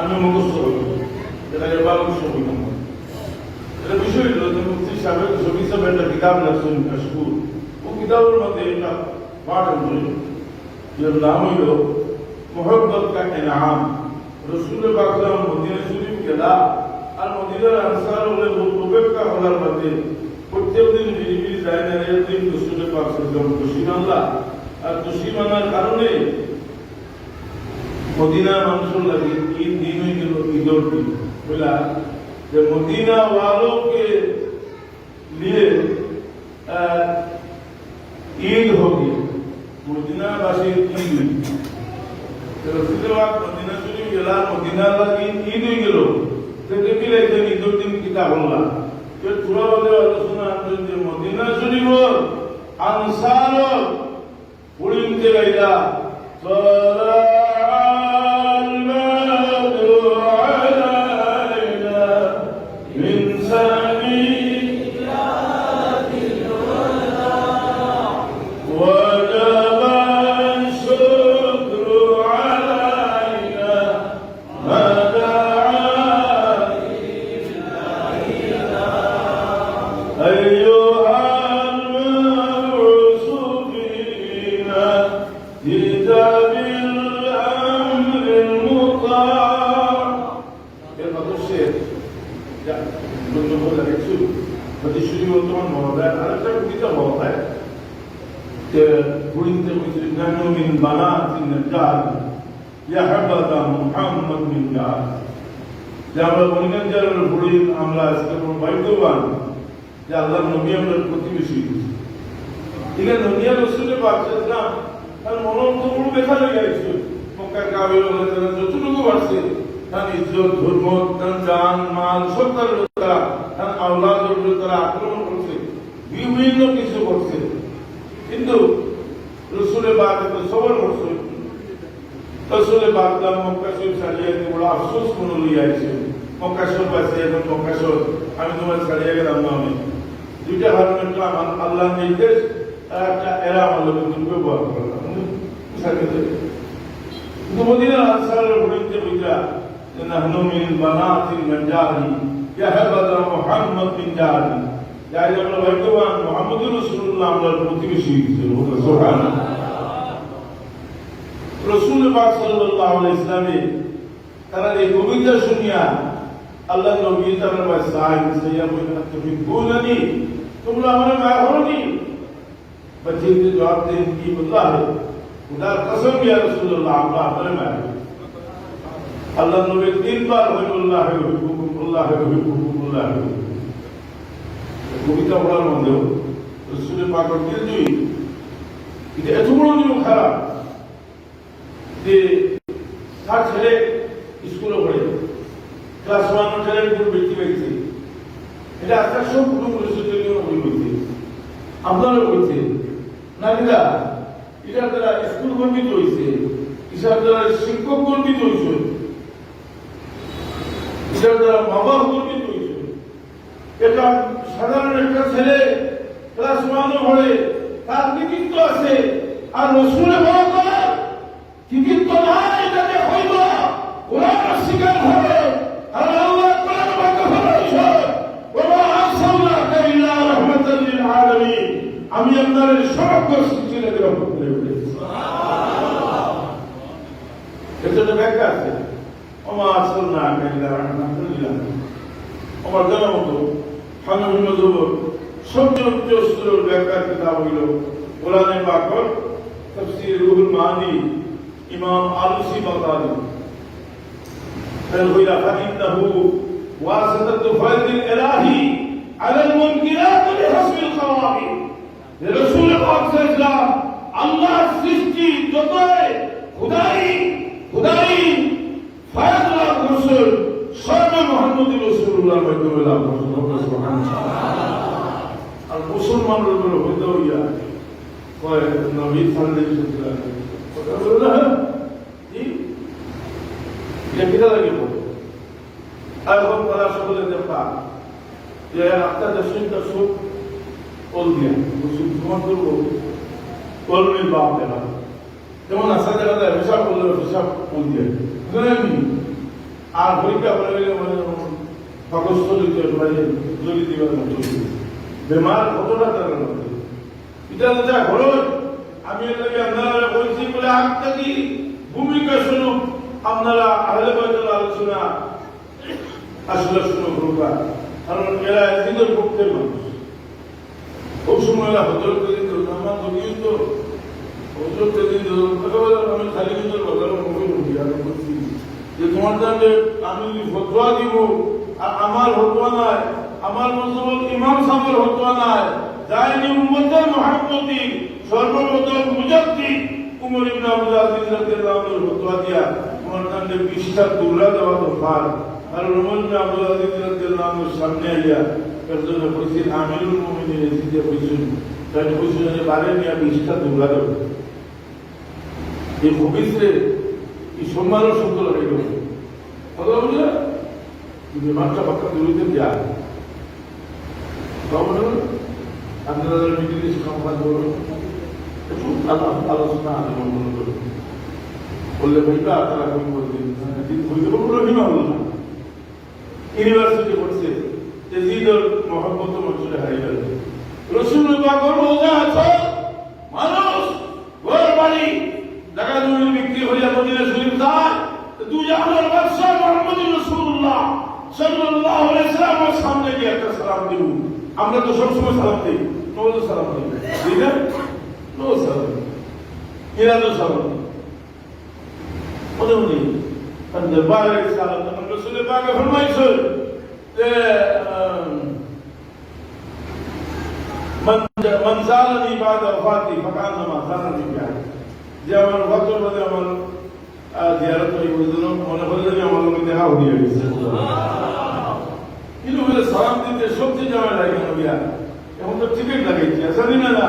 আমি মুখস্থ করি এটা এবার ছবি এটা বিষয় হলো যে মুফতি সাহেব ছবি সাহেব একটা কিতাব লিখছেন কাশফুর ও কিতাবের মধ্যে একটা পাঠ আছে যার নাম হইল মোহাম্মদ কা ইনাম রসুল পাকরাম মদিনা শরীফ গেলা আর মদিনার আনসার হলে উপেক্ষা হলার মধ্যে প্রত্যেক দিন বিড়ি যায় না একদিন রসুল পাক সাল্লাম খুশি মানলা আর খুশি মানার কারণে মদিনা মানুষের লাগে ঈদ দিন হয়ে গেল ঈদর দিন बोला कि मदीना वालों के लिए ईद होगी मदीना वासी ईद हुई मदीना शरीफ गेला मदीना लगी ईद हुई गेलो देखी लेते ঈদর দিন কিতাব হলা তো পুরো বলে আলোচনা আনছেন যে মদিনা শরীফ আনসার পড়িতে গাইলা من بنات النجار يا حبذا محمد من جار যে আমরা বনিগঞ্জের বুড়ি আমরা আজকে কোনো ভাগ্যবান যে আল্লাহর নবী আমরা প্রতিবেশী ঠিক আছে নবী রসুলের বাচ্চা না তার মনোন্তর দেখা লেগে গেছে মক্কা কাবে তারা যতটুকু বাড়ছে তার ইজ্জত ধর্ম তার জান মাল সব তারা তার আওলাদ তারা আক্রমণ করছে বিভিন্ন কিছু করছে কিন্তু রসুলের বাদে তো সবর করছে রসুলের বাদলা মক্কা শরীফ ছাড়িয়ে বড় আফসোস মনে লইয়া আছে মক্কা শরীফ আছে এখন মক্কা শরীফ আমি তোমার ছাড়িয়ে গেলাম না আমি দুইটা হারমেন্ট আমার আল্লাহ নির্দেশ একটা এরা আমাদের কিন্তু ব্যবহার করে না কিন্তু মদিনার আনসারের বলিতে বুঝা যে নাহনু মিন বানাতিল মাজারি ইয়াহবাদা মুহাম্মদ বিন জারি যাই আমরা ভাগ্যবান মুহাম্মদুর রাসূলুল্লাহ আমরার প্রতিবেশী ছিল সুবহানাল্লাহ রাসূল পাক সাল্লাল্লাহু আলাইহি ওয়াসাল্লাম তারা এই কবিতা শুনিয়া আল্লাহ নবী তাআলা সাহাবী সাইয়া বলেন তুমি বলনি তোমরা আমারে মায়া করনি बच्चे ने जवाब दे की बल्ला है खुदा कसम या रसूलुल्लाह আমরা আপনারে মায়া আল্লাহ নবী তিনবার বলল্লাহ হে হুকুমুল্লাহ হে হুকুমুল্লাহ কবিতা পড়ার মধ্যে রাসূল পাকের দিলজুই এটা এত বড় নিয়ম খারাপ যে তার ছেলে স্কুলে পড়ে ক্লাস 1 ছেলের উপর বেশি বেশি এটা আকাশ কুটুম রসুলের জন্য বলছে আপনারা বলছে নারীরা এটার দ্বারা স্কুল গর্বিত হয়েছে এটার দ্বারা শিক্ষক গর্বিত হয়েছে এটার দ্বারা মা বাবা গর্বিত হয়েছে এটা সাধারণ একটা ছেলে ক্লাস 1 পড়ে তার কৃতিত্ব আছে আর রসুলে বড় করে কৃতিত্ব নাই এটাকে হইব কোরআন স্বীকার হবে আর আল্লাহ কোরআন বাক্য বলেছে ওয়া আরসালনাকা ইল্লা রাহমাতাল লিল আলামিন আমি আপনাদের সমগ্র সৃষ্টির রহমত করে বলেছি সুবহানাল্লাহ এটা তো ব্যাখ্যা আছে ওয়া আরসালনাকা ইল্লা রাহমাতাল লিল আলামিন আমার জানা মতো হানাফি মাযহাব সবচেয়ে উচ্চ ব্যাখ্যার কিতাব হইল কোরআনে পাকের তাফসীর রুহুল মানি ইমাম আলুসি বাগদাদি فالغيرة فإنه واسطة فرد الإلهي على المنكرات لحسب القوابل رسول الله صلى الله عليه وسلم الله سৃষ্টি যতই খুদাই ফায়দা রাসূল সর্ব মুহাম্মদ রাসূলুল্লাহ মাধ্যমে লাভ করতে সুবহানাল্লাহ আর মুসলমানদের উপর হইতে হইয়া কয় নবী সাল্লাল্লাহু আলাইহি ওয়াসাল্লাম এটা কিটা লাগে আর এখন তারা সকলে দেখা যে একটা দর্শনটা সুখ ওল দিয়া সুখ সমান করবো কলমের বাপ দেখা যেমন আসা জায়গাটা হিসাব করলে হিসাব ওল দিয়া আর পরীক্ষা করে মানে পাকস্থ জলি দিবার মতো বেমার কতটা তার মধ্যে এটা যা খরচ আমি এটাকে আপনারা বলছি বলে আগ থেকে ভূমিকা স্বরূপ আপনারা আহলে বাইতের আলোচনা আসলে শুনে করবা কারণ এরা একদিনের পক্ষের মানুষ খুব সময় হজরত দিন আমার যদিও তো হজরত দিন আমি খালি কিন্তু মুখে মুখি আমি বলছি যে তোমার জানলে আমি ফতোয়া দিব আর আমার ফতোয়া নাই আমার মতলব ইমাম সাহেবের ফতোয়া নাই যাইনি উম্মতের মহাব্বতী সর্বপ্রথম মুজাদ্দিদ উমর ইবনে আব্দুল আজিজ রাদিয়াল্লাহু আনহু ফতোয়া দিয়া তোমার জানলে 20টা দৌড়া দেওয়া তো ফার আর উমর ইবনে আব্দুল আজিজ রাদিয়াল্লাহু আনহু সামনে আইয়া একজন কইছেন আমিরুল মুমিনিন এসে কইছেন তাই কইছেন যে বারে নিয়া 20টা দৌড়া দেব এই ভবিষ্যতে এই সম্মান শব্দ লাগাই দেব কথা বুঝলে যে মাত্রা বাক্কা দৌড়িতে যায় তখন আপনারা মিটিংয়ে সংবাদ করবেন আলোচনা মনে করবেন বললে ভাইবা তারা কই বলবেন হইতে রহিমা হল না ইউনিভার্সিটি পড়ছে তেজিদর মহব্বত মঞ্জুরে হারিয়ে গেল রসুল পাকের রোজা আছে মানুষ ঘর বাড়ি জায়গা জমি বিক্রি হইয়া মদিনা শরীফ যায় দুই জাহানের বাদশা মুহাম্মদ রাসূলুল্লাহ সাল্লাল্লাহু আলাইহি ওয়াসাল্লামের সামনে গিয়ে একটা সালাম দিব আমরা তো সব সময় সালাম দিই নবী সালাম দিই ঠিক আছে নো সালাম এরা তো সালাম ওদের নেই কারণ দরবারে সালাম তখন রাসূল পাক ফরমাইছেন যে من زارني بعد وفاتي فكانما زارني بعد যে আমার ওয়াক্তের মধ্যে আমার জিয়ারত হয়ে গেছিল মনে হলো যে আমার মধ্যে দেখা হয়ে গেছে কিন্তু বলে সালাম দিতে সবচেয়ে জামাই লাগে না বিয়া এখন তো টিকিট লাগাইছে আসলে না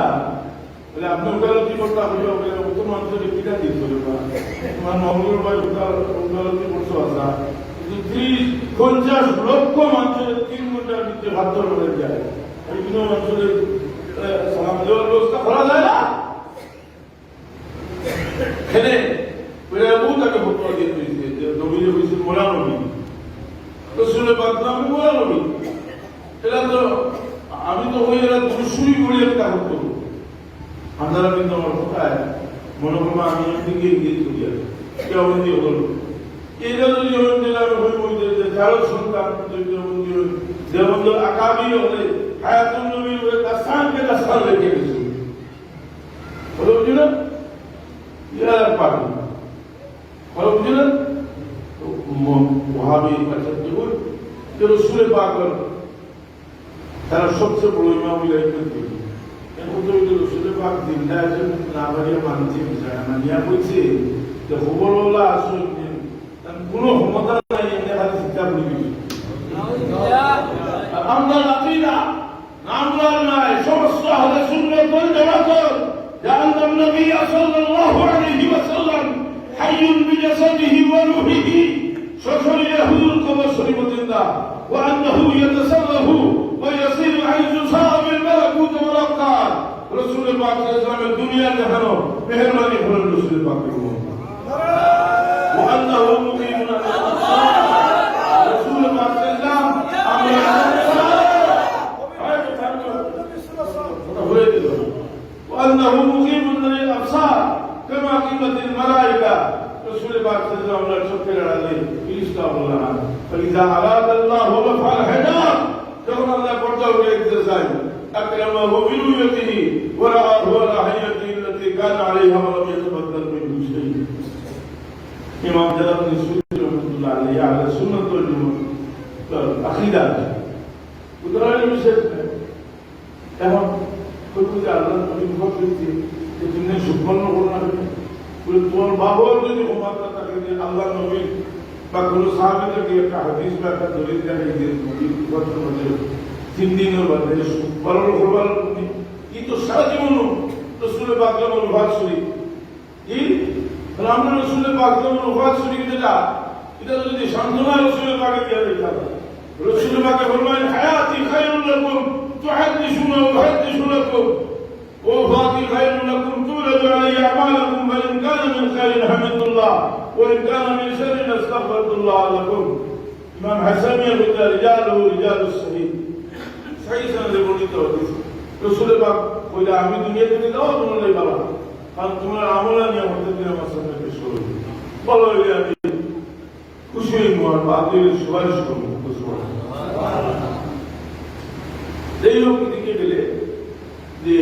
বলে আপনি উকালতি করতে হইল বলে উত্তর মানুষের কিটা দিতে হবে তোমার মঙ্গল ভাই উকালতি করছো আসা কিন্তু 30-50 লক্ষ মানুষের 3 ঘন্টার ভিতরে ভাত ধরে যায় এই কোনো মানুষের সালাম দেওয়ার ব্যবস্থা করা যায় এটা তো আমি তো ওই এরা দুশুই করে একটা হতো আপনারা কিন্তু আমার কোথায় মনে করবো আমি একদিকে এগিয়ে চলে যাবো কেমন দিয়ে হলো এইটা যদি যেমন দিলে আমি হয়ে বলতে যে যারও সন্তান যেমন যেমন আগামী হলে হায়াতুল নবীর হয়ে তার স্থানকে তার স্থান রেখে গেছে হলো বুঝল ইয়ার পাবে হলো বুঝল ওহাবি পাচার্য যে রসুলের পাগল তারা সবচেয়ে বড় ইমাম এখন তো রসুলের পাক দিনটা আছে না বাড়িয়ে মানছে মানিয়া বলছে যে খবরওয়ালা আসল কোনো ক্ষমতা নাই এমনি হাতে শিক্ষা বলি আমরা আকিদা নামদার নাই সমস্ত আহলে সুন্নাত ওয়াল জামাত জাআলনা নবী সাল্লাল্লাহু আলাইহি ওয়াসাল্লাম হাইয়ুন বিজাসাদিহি ওয়া রূহিহি শরীরহু কবর শরীফ জিন্দা ওয়া আন্নাহু ইয়াতাসাররাহু ওয়া ইয়াসিরু আইযু সাহাবিল মালাকুত ওয়াল আফকার রাসূল পাক সাল্লাল্লাহু আলাইহি ওয়াসাল্লাম দুনিয়া দেখানো মেহেরবানি হলেন রাসূল পাকের উম্মত ওয়া আন্নাহু মুকিমুন রাসূল পাক সাল্লাল্লাহু আলাইহি ওয়াসাল্লাম وأنه مقيم للأبصار كما قيمت الملائكة رسول الله صلى الله عليه وسلم يستغفر الله فإذا أراد الله رفع الحجاب كما الله برجع ويجزاه أكرمه برؤيته ورآه على حياته التي كان عليها ولم يتبدل منه شيء إمام جلال بن سعود رحمة الله عليه على السنة والعقيدة ودراني بشيء এখন যে আল্লাহ নবী বলছে যে তুমি সুবহান করনা বলে তোমার বাবার যদি ক্ষমতা থাকে যে আল্লাহ নবী বা কোনো সাহাবীকে একটা হাদিস বা একটা দলিল দেখাই যে নবী কথা বলে 3 দিনের বাদে সুবহান করবার কি তো সারা জীবন রাসূলের পাকের অনুবাদ শুনি কি আমরা রাসূলের পাকের অনুবাদ শুনি যেটা এটা যদি সান্তনা রাসূলের পাকে দিয়ে লেখা রাসূলের পাকে বললেন হায়াতি খায়রুল লাকুম تحدثون وأحدث لكم وفاتي خير لكم تولد علي أعمالكم فإن كان من خير حمد الله وإن كان من شر استغفرت الله لكم إمام حسن يقول رجاله رجال الصحيح صحيح سنة بني توحيد رسول الله قال আমি দুনিয়া থেকে দাও তোমরা বলা আর তোমরা আমল নিয়ে হতে দিন আমার সামনে পেশ করো বলো আমি খুশি হই মোর বাদের সুপারিশ করব সুবহানাল্লাহ এই লোক দিকে গেলে যে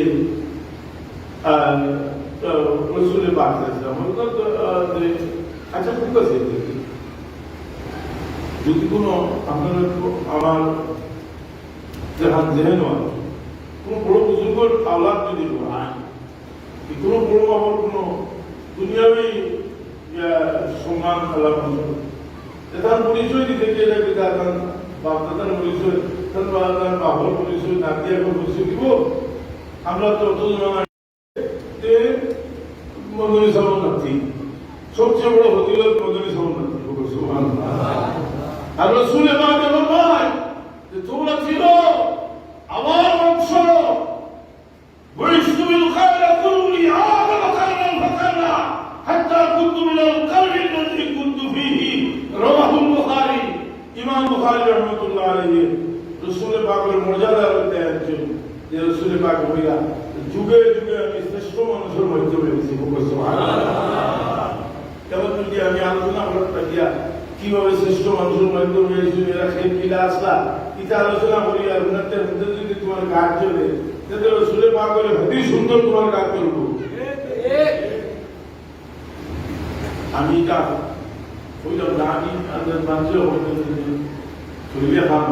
রসুলের পাক আচ্ছা খুব আছে যদি কোনো আপনার আমার জেহেন কোনো বড় বুজুর্গর আওলাদ যদি হয় কোনো বড় আমার কোনো দুনিয়াবি সম্মান আল্লাহ তার পরিচয় দিতে গেলে তার বাপদাদার পরিচয় তার বাবার পরিচয় নাতির পরিচয় দিব আমরা তো অত মদনী শরণার্থী সবচেয়ে বড় ফজিলত মদনী শরণার্থী আর রাসূল পাকের ফরমান যে তোমরা ছিল আমার বংশ বৈষ্ণু বিল খায়রা কুল্লি আদম খায়রান ফাকানা হাত্তা কুনতু মিনাল কওমি আল্লাযী কুনতু ফীহি রাওয়াহুল বুখারী ইমাম বুখারী রাহমাতুল্লাহ আলাইহি রাসূলের পাকের মর্যাদা রয়েছে একজন যে রাসূলের পাক হইয়া যুগে যুগে আমি শ্রেষ্ঠ মানুষের মধ্যে রয়েছি সুবহানাল্লাহ কেবল যদি আমি আলোচনা করতে গিয়া কিভাবে শ্রেষ্ঠ মানুষের মধ্যে রয়েছি এরা সেই কিলা আসলা এটা আলোচনা করি আর উন্নতের মধ্যে যদি তোমার কাজ চলে তাহলে রাসূলের পাকের অতি সুন্দর তোমার কাজ করব আমি কা ওইটা দাঁড়ি আমাদের বাচ্চা হতে চলে খাম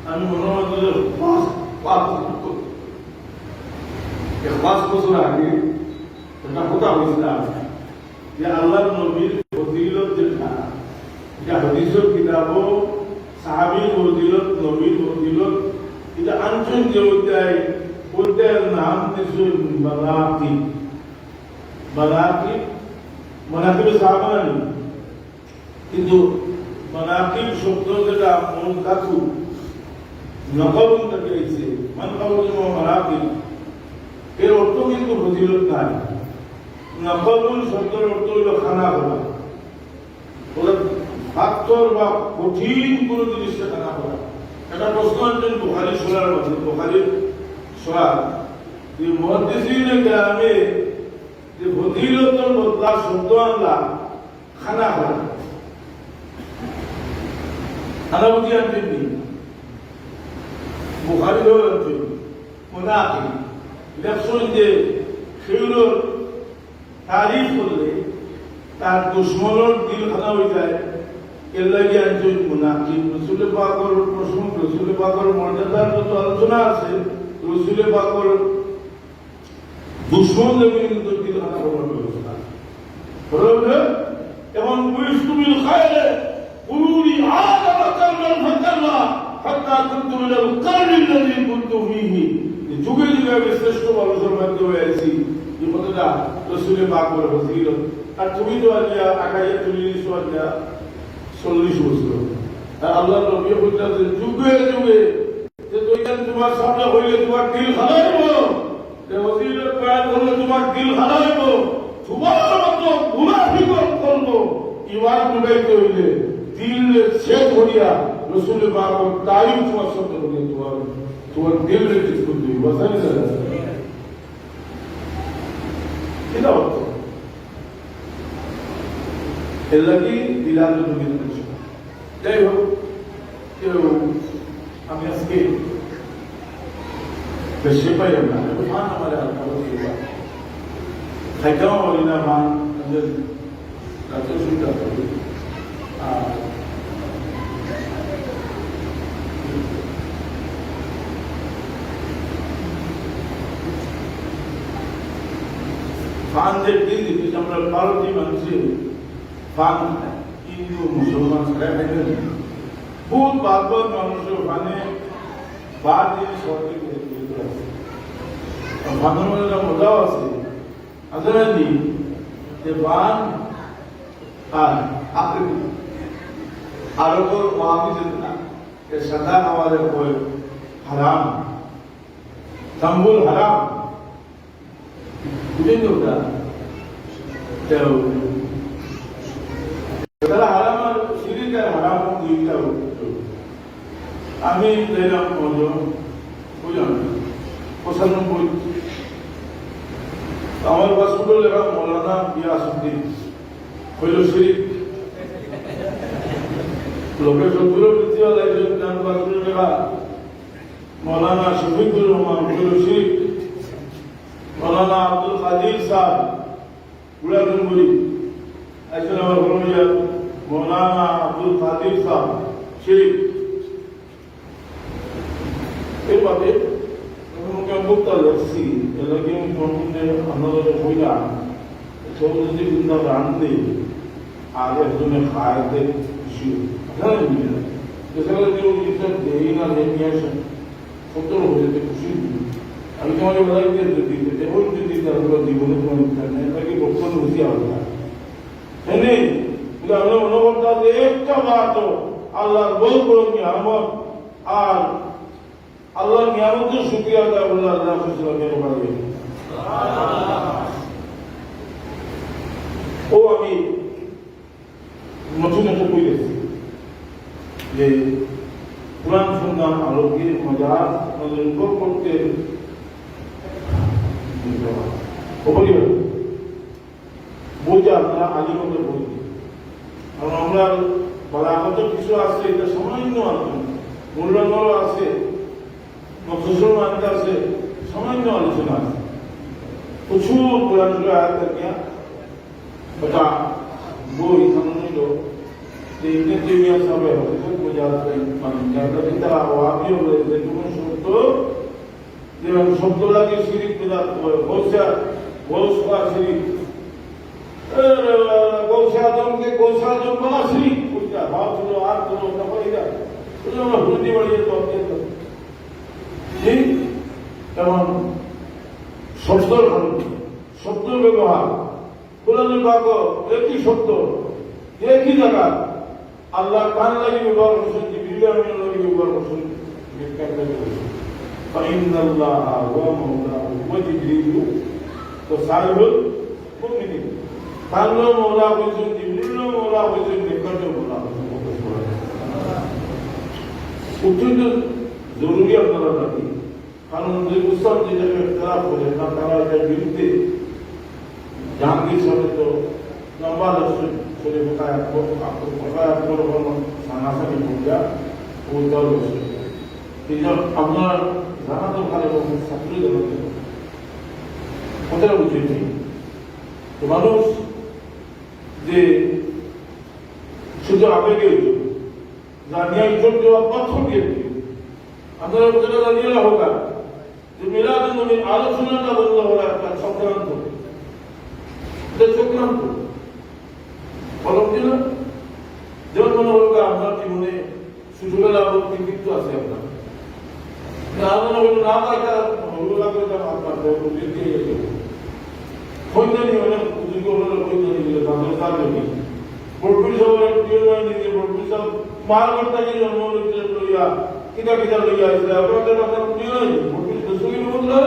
আমি মনে হয় পাঁচ বছর আগে একটা কথা হয়েছিল যে আল্লাহ নবীর ফজিলত যেটা এটা হাদিসের কিতাবও সাহাবীর ফজিলত নবীর ফজিলত এটা আনছেন যে অধ্যায়ের নাম দিয়েছে মানাকিব মানাকিব মানাকিব সাহাবা কিন্তু মানাকিব শব্দ যেটা মূল ধাতু নকল থেকে এসেছে মানকাবল মানাকিব এর অর্থ কিন্তু ফজিলত নাই নকল শব্দের অর্থ হইল খানা করা পাথর বা কঠিন কোন জিনিসটা খানা করা একটা প্রশ্ন আছেন বুখারী সূরার মধ্যে, বুখারীর সূরা যে মুহাদ্দিসিনে গ্রামে যে ফজিলতুল বদলা শব্দ আনলা খানা খানা খানা বুঝি আনছেন নি বুখারীর আনছেন মুনাফিক লেখছেন যে সেগুলোর তারিফ করলে তার দুশ্মনের দিল খানা হয়ে যায় এর লাগে একজন মুনাফিক। রসুল পাকের প্রসঙ্গ, রসুল পাকের মর্যাদার যত আলোচনা আছে, রসুল পাকের দুশ্মন দেবে কিন্তু দিল খানা করার ব্যবস্থা করবে। এবং পুলিশতুমিল খায়রে কুলুনি আদামা কারমান ফাকাল্লা হাত্তা কুনতু মিনাল কারনিল্লাযী কুনতু ফীহি। যুগে যুগে আমি শ্রেষ্ঠ মানুষের মাধ্যমে আছি, এই কথাটা রসুল পাকের ফজিলত। আর তুমি তো আলিয়া আকাইয়া চল্লিশ আলিয়া 40 বছর, আর আল্লাহ নবী বলতেছেন যুগে যুগে যে দুইজন তোমার সামনে হইলে তোমার দিল হারাইব, যে ওসিলের প্রয়াস হলে তোমার দিল হারাইব, তোমার মতো মুনাফিক করব ইমান ডুবাইতে হইলে দিল ছেদ হইয়া রসুল পাকের তারিফ তোমার সামনে হইলে তোমার দিল ঠিক করতে হইব। বুঝাই না এটা হচ্ছে এর লাগি বিলাল নবী বলেছেন। যাই হোক, কেউ আমি আজকে বেশি পাই না, মান আমার হালকা হয়ে যায় খাইটাও বলি না, মান আমাদের কাছে সুবিধা করি। আর ফানদের দিন আমরা ভারতীয় মানুষের ফান হিন্দু মুসলমান ছাড়া খাইতে বহুত বাদবাদ মানুষের ফানে বাদ দিয়ে সরকারি ফানের মধ্যে একটা মজাও আছে। আসলে যে বান আর আকৃতি আরবের মহাবিদ না এর সাদা আমাদের কয় হারাম, তাম্বুল হারাম, বুঝেন তো ওটা? তারা হারাম আর শিরিক আর হারাম দুইটা। আমি দেখলাম বুঝলাম 95 আমার পাসপোর্ট লেখা মৌলানা গিয়াসউদ্দিন হইল শিরিক। লোকের সত্তর বৃত্তিওয়ালা একজন নাম পাসপোর্ট লেখা মৌলানা শফিকুর রহমান হইল শিরিক। মৌলানা আব্দুল কাদির সাহেব বুড়াগুড়ি একজন আমার হলমিয়া মৌলানা আব্দুল কাদির সাহেব শিরিক। এইভাবে মুক্ত যাচ্ছি এলাকে আমাদের হইলা সব যদি কিন্তু রান্ধে আর একজনে খাইতে খুশি কেউ জিনিসটা দেই না নিয়ে আসেন সত্তর হয়ে যেতে খুশি। আমি তোমাকে বলাই দিতে এবং যদি তারা জীবনে তোমার ইচ্ছা নেই তাকে বক্তব্য বুঝি আলাদা হ্যাঁ আমরা মনে করতাম যে একটা বার আল্লাহর বল করো নিয়ামত আর আল্লাহর নিয়ামতের শুকরিয়া আদায় করলে আল্লাহ খুশি হবে। ও আমি নতুন একটা বই দেখছি যে কোরআন সুন্নাহর আলোকে মজার নজর করতে বইটা আপনারা আলিমদের বই, কারণ আমরা বালাগত কিছু আছে, এটা সামান্য আলোচনা, মূল্যায়নও আছে, মফসল মানতে আছে, সামান্য আলোচনা আছে, প্রচুর কোরআনের আয়াত থাকে। ওটা বই সামান্য যে ইবনে তাইমিয়া সাহেব হযরত মুজাহিদ মানে যারা ওয়াহাবি বলে কোন শব্দ যেমন শব্দ লাগে শিরিক বিদআত গৌসা শিরিক গৌসা আদমকে গৌসা আদম বলা শিরিক বুঝতা ভাব ছিল আর কোনো তারপর এটা ওটা আমরা ভুলতে পারি তো ঠিক যেমন শব্দ ব্যবহার কোরআনের বাক্য একই শব্দ একই জায়গা আল্লাহ কান লাগি ব্যবহার করছেন, জিবরিল আমিন লাগি ব্যবহার করছেন, ফাইনাল্লাহ ওয়া মাওলাহু ওয়া জিবরিল তো সাইবুল মুমিনিন। আল্লাহ মাওলা বলেছেন, জিবরিল মাওলা বলেছেন, নিকট মাওলা বলেছেন। অত্যন্ত জরুরি আপনারা জানি, কারণ যে মুসলিম যেটাকে খারাপ করে না তারা এটার বিরুদ্ধে জাহাঙ্গীর সাহেব তো লম্বা চলে বোকায় সামনাসামনি ভূমিকা ও দল বসে এই জন্য আপনার জানা দরকার এবং ছাত্রী জনকে কথাটা বুঝেছি। তো মানুষ যে শুধু আবেগের জন্য জানিয়ার জন্য পাথর দিয়ে আপনারা কথাটা জানিয়ে হোক যে মিলাদ নবীর আলোচনাটা বন্ধ হওয়ার একটা চক্রান্ত, এটা চক্রান্ত বলব কি না? যেমন মনে হল আপনার জীবনে ছোটবেলা কৃতিত্ব আছে আপনার আলোচনা হলো না এটা হলুলা করে আপনার বৈজ্ঞানিক অনেক যোগ্য হলো বৈজ্ঞানিক তাদের তার জন্য মার কর্তাকে জন্ম লইয়া কিতা কিতা লইয়া আসলে আপনাদের কথা মনে হয় দর্শকের মধ্যে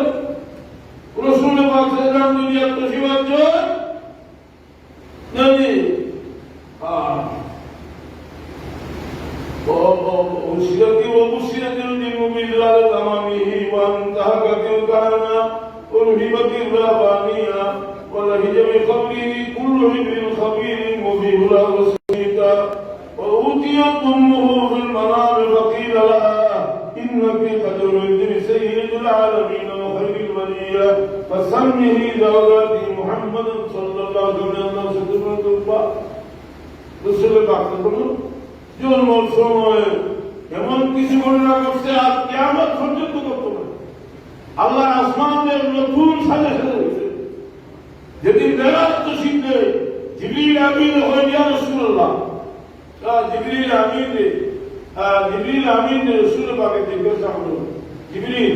রসুল পাক সাল্লাল্লাহু আলাইহি ওয়াসাল্লাম তশরিফ নবী وأشرت وبشرت المؤمن أمامه وانتهكت الكهنة ورهبت الرهبانية ولهج بقبره كل حبر خبير مبيه له سميتا وأوتيت أمه في المنام فقيل لها إنك قد ولدت بسيد العالمين وخير البرية فسمه زوجات محمد صلى الله عليه وسلم رسول الله জন্মর সময় এমন কিছু ঘটনা ঘটছে আর কিয়ামত পর্যন্ত করতে পারে। আল্লাহ আসমানের নতুন সাজে সাজে যেদিন মেরাজ তশরিফে জিবরিল আমিন হয়ে গিয়া রাসূলুল্লাহ জিবরিল আমিন রাসূল পাকে জিজ্ঞাসা করলো, জিবরিল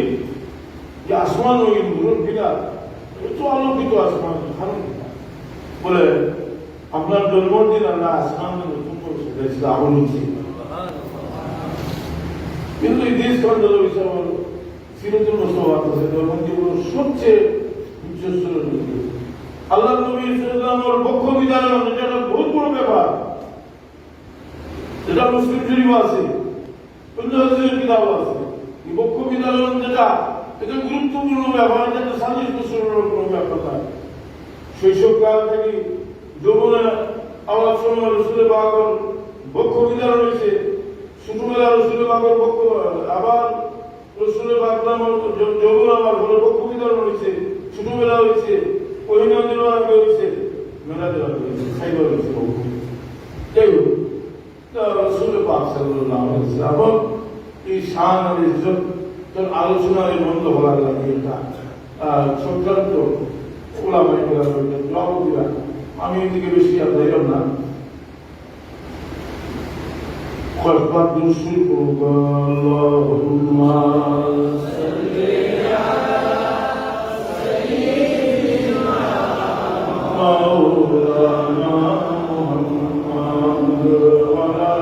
যে আসমান ওই নূর কিনা তো আলোকিত আসমান বলে আপনার জন্মদিন আল্লাহ আসমানের নতুন কিন্তু এই দেশ খন্ডের বিষয় হল সিরাতুল মুস্তাফা ধর্মগুলো সবচেয়ে উচ্চস্তরের আল্লাহ নবী সাল্লাল্লাহু পক্ষ বিধান এটা বহুত বড় ব্যাপার, এটা মুসলিম শরীফ আছে, অন্য হাদিসের কিতাব আছে। এই পক্ষ বিধান যেটা এটা গুরুত্বপূর্ণ ব্যাপার, এটা 40 বছরের কোনো ব্যাপার না। শৈশবকাল থেকে যৌবনে আওয়াজ শোনা রসুলের বাগর বক্ষ বিধান রয়েছে, ছোটবেলা রসুলের বাগর বক্ষ আবার রসুলের বাগলাম যৌবন আবার হলো বক্ষ বিধান রয়েছে, ছোটবেলা হয়েছে, পহিনা দিন আগে হয়েছে, মেলা দেওয়া হয়েছে, খাইবার হয়েছে বক্ষ। যাই হোক রসুলের পাক সাল্লাল্লাহু আলাইহি ওয়াসাল্লাম এই শান আর ইজ্জত তোর আলোচনায় বন্ধ হওয়ার লাগে এটা চক্রান্ত ওলামায়ে কেরামের জবাব দিলা। আমি এদিকে বেশি আর যাইলাম না, কয়েকবার দুরূদ পড়ব। আল্লাহুম্মা সাল্লি আলা সাইয়্যিদিনা মাওলানা মুহাম্মাদ ওয়া আলা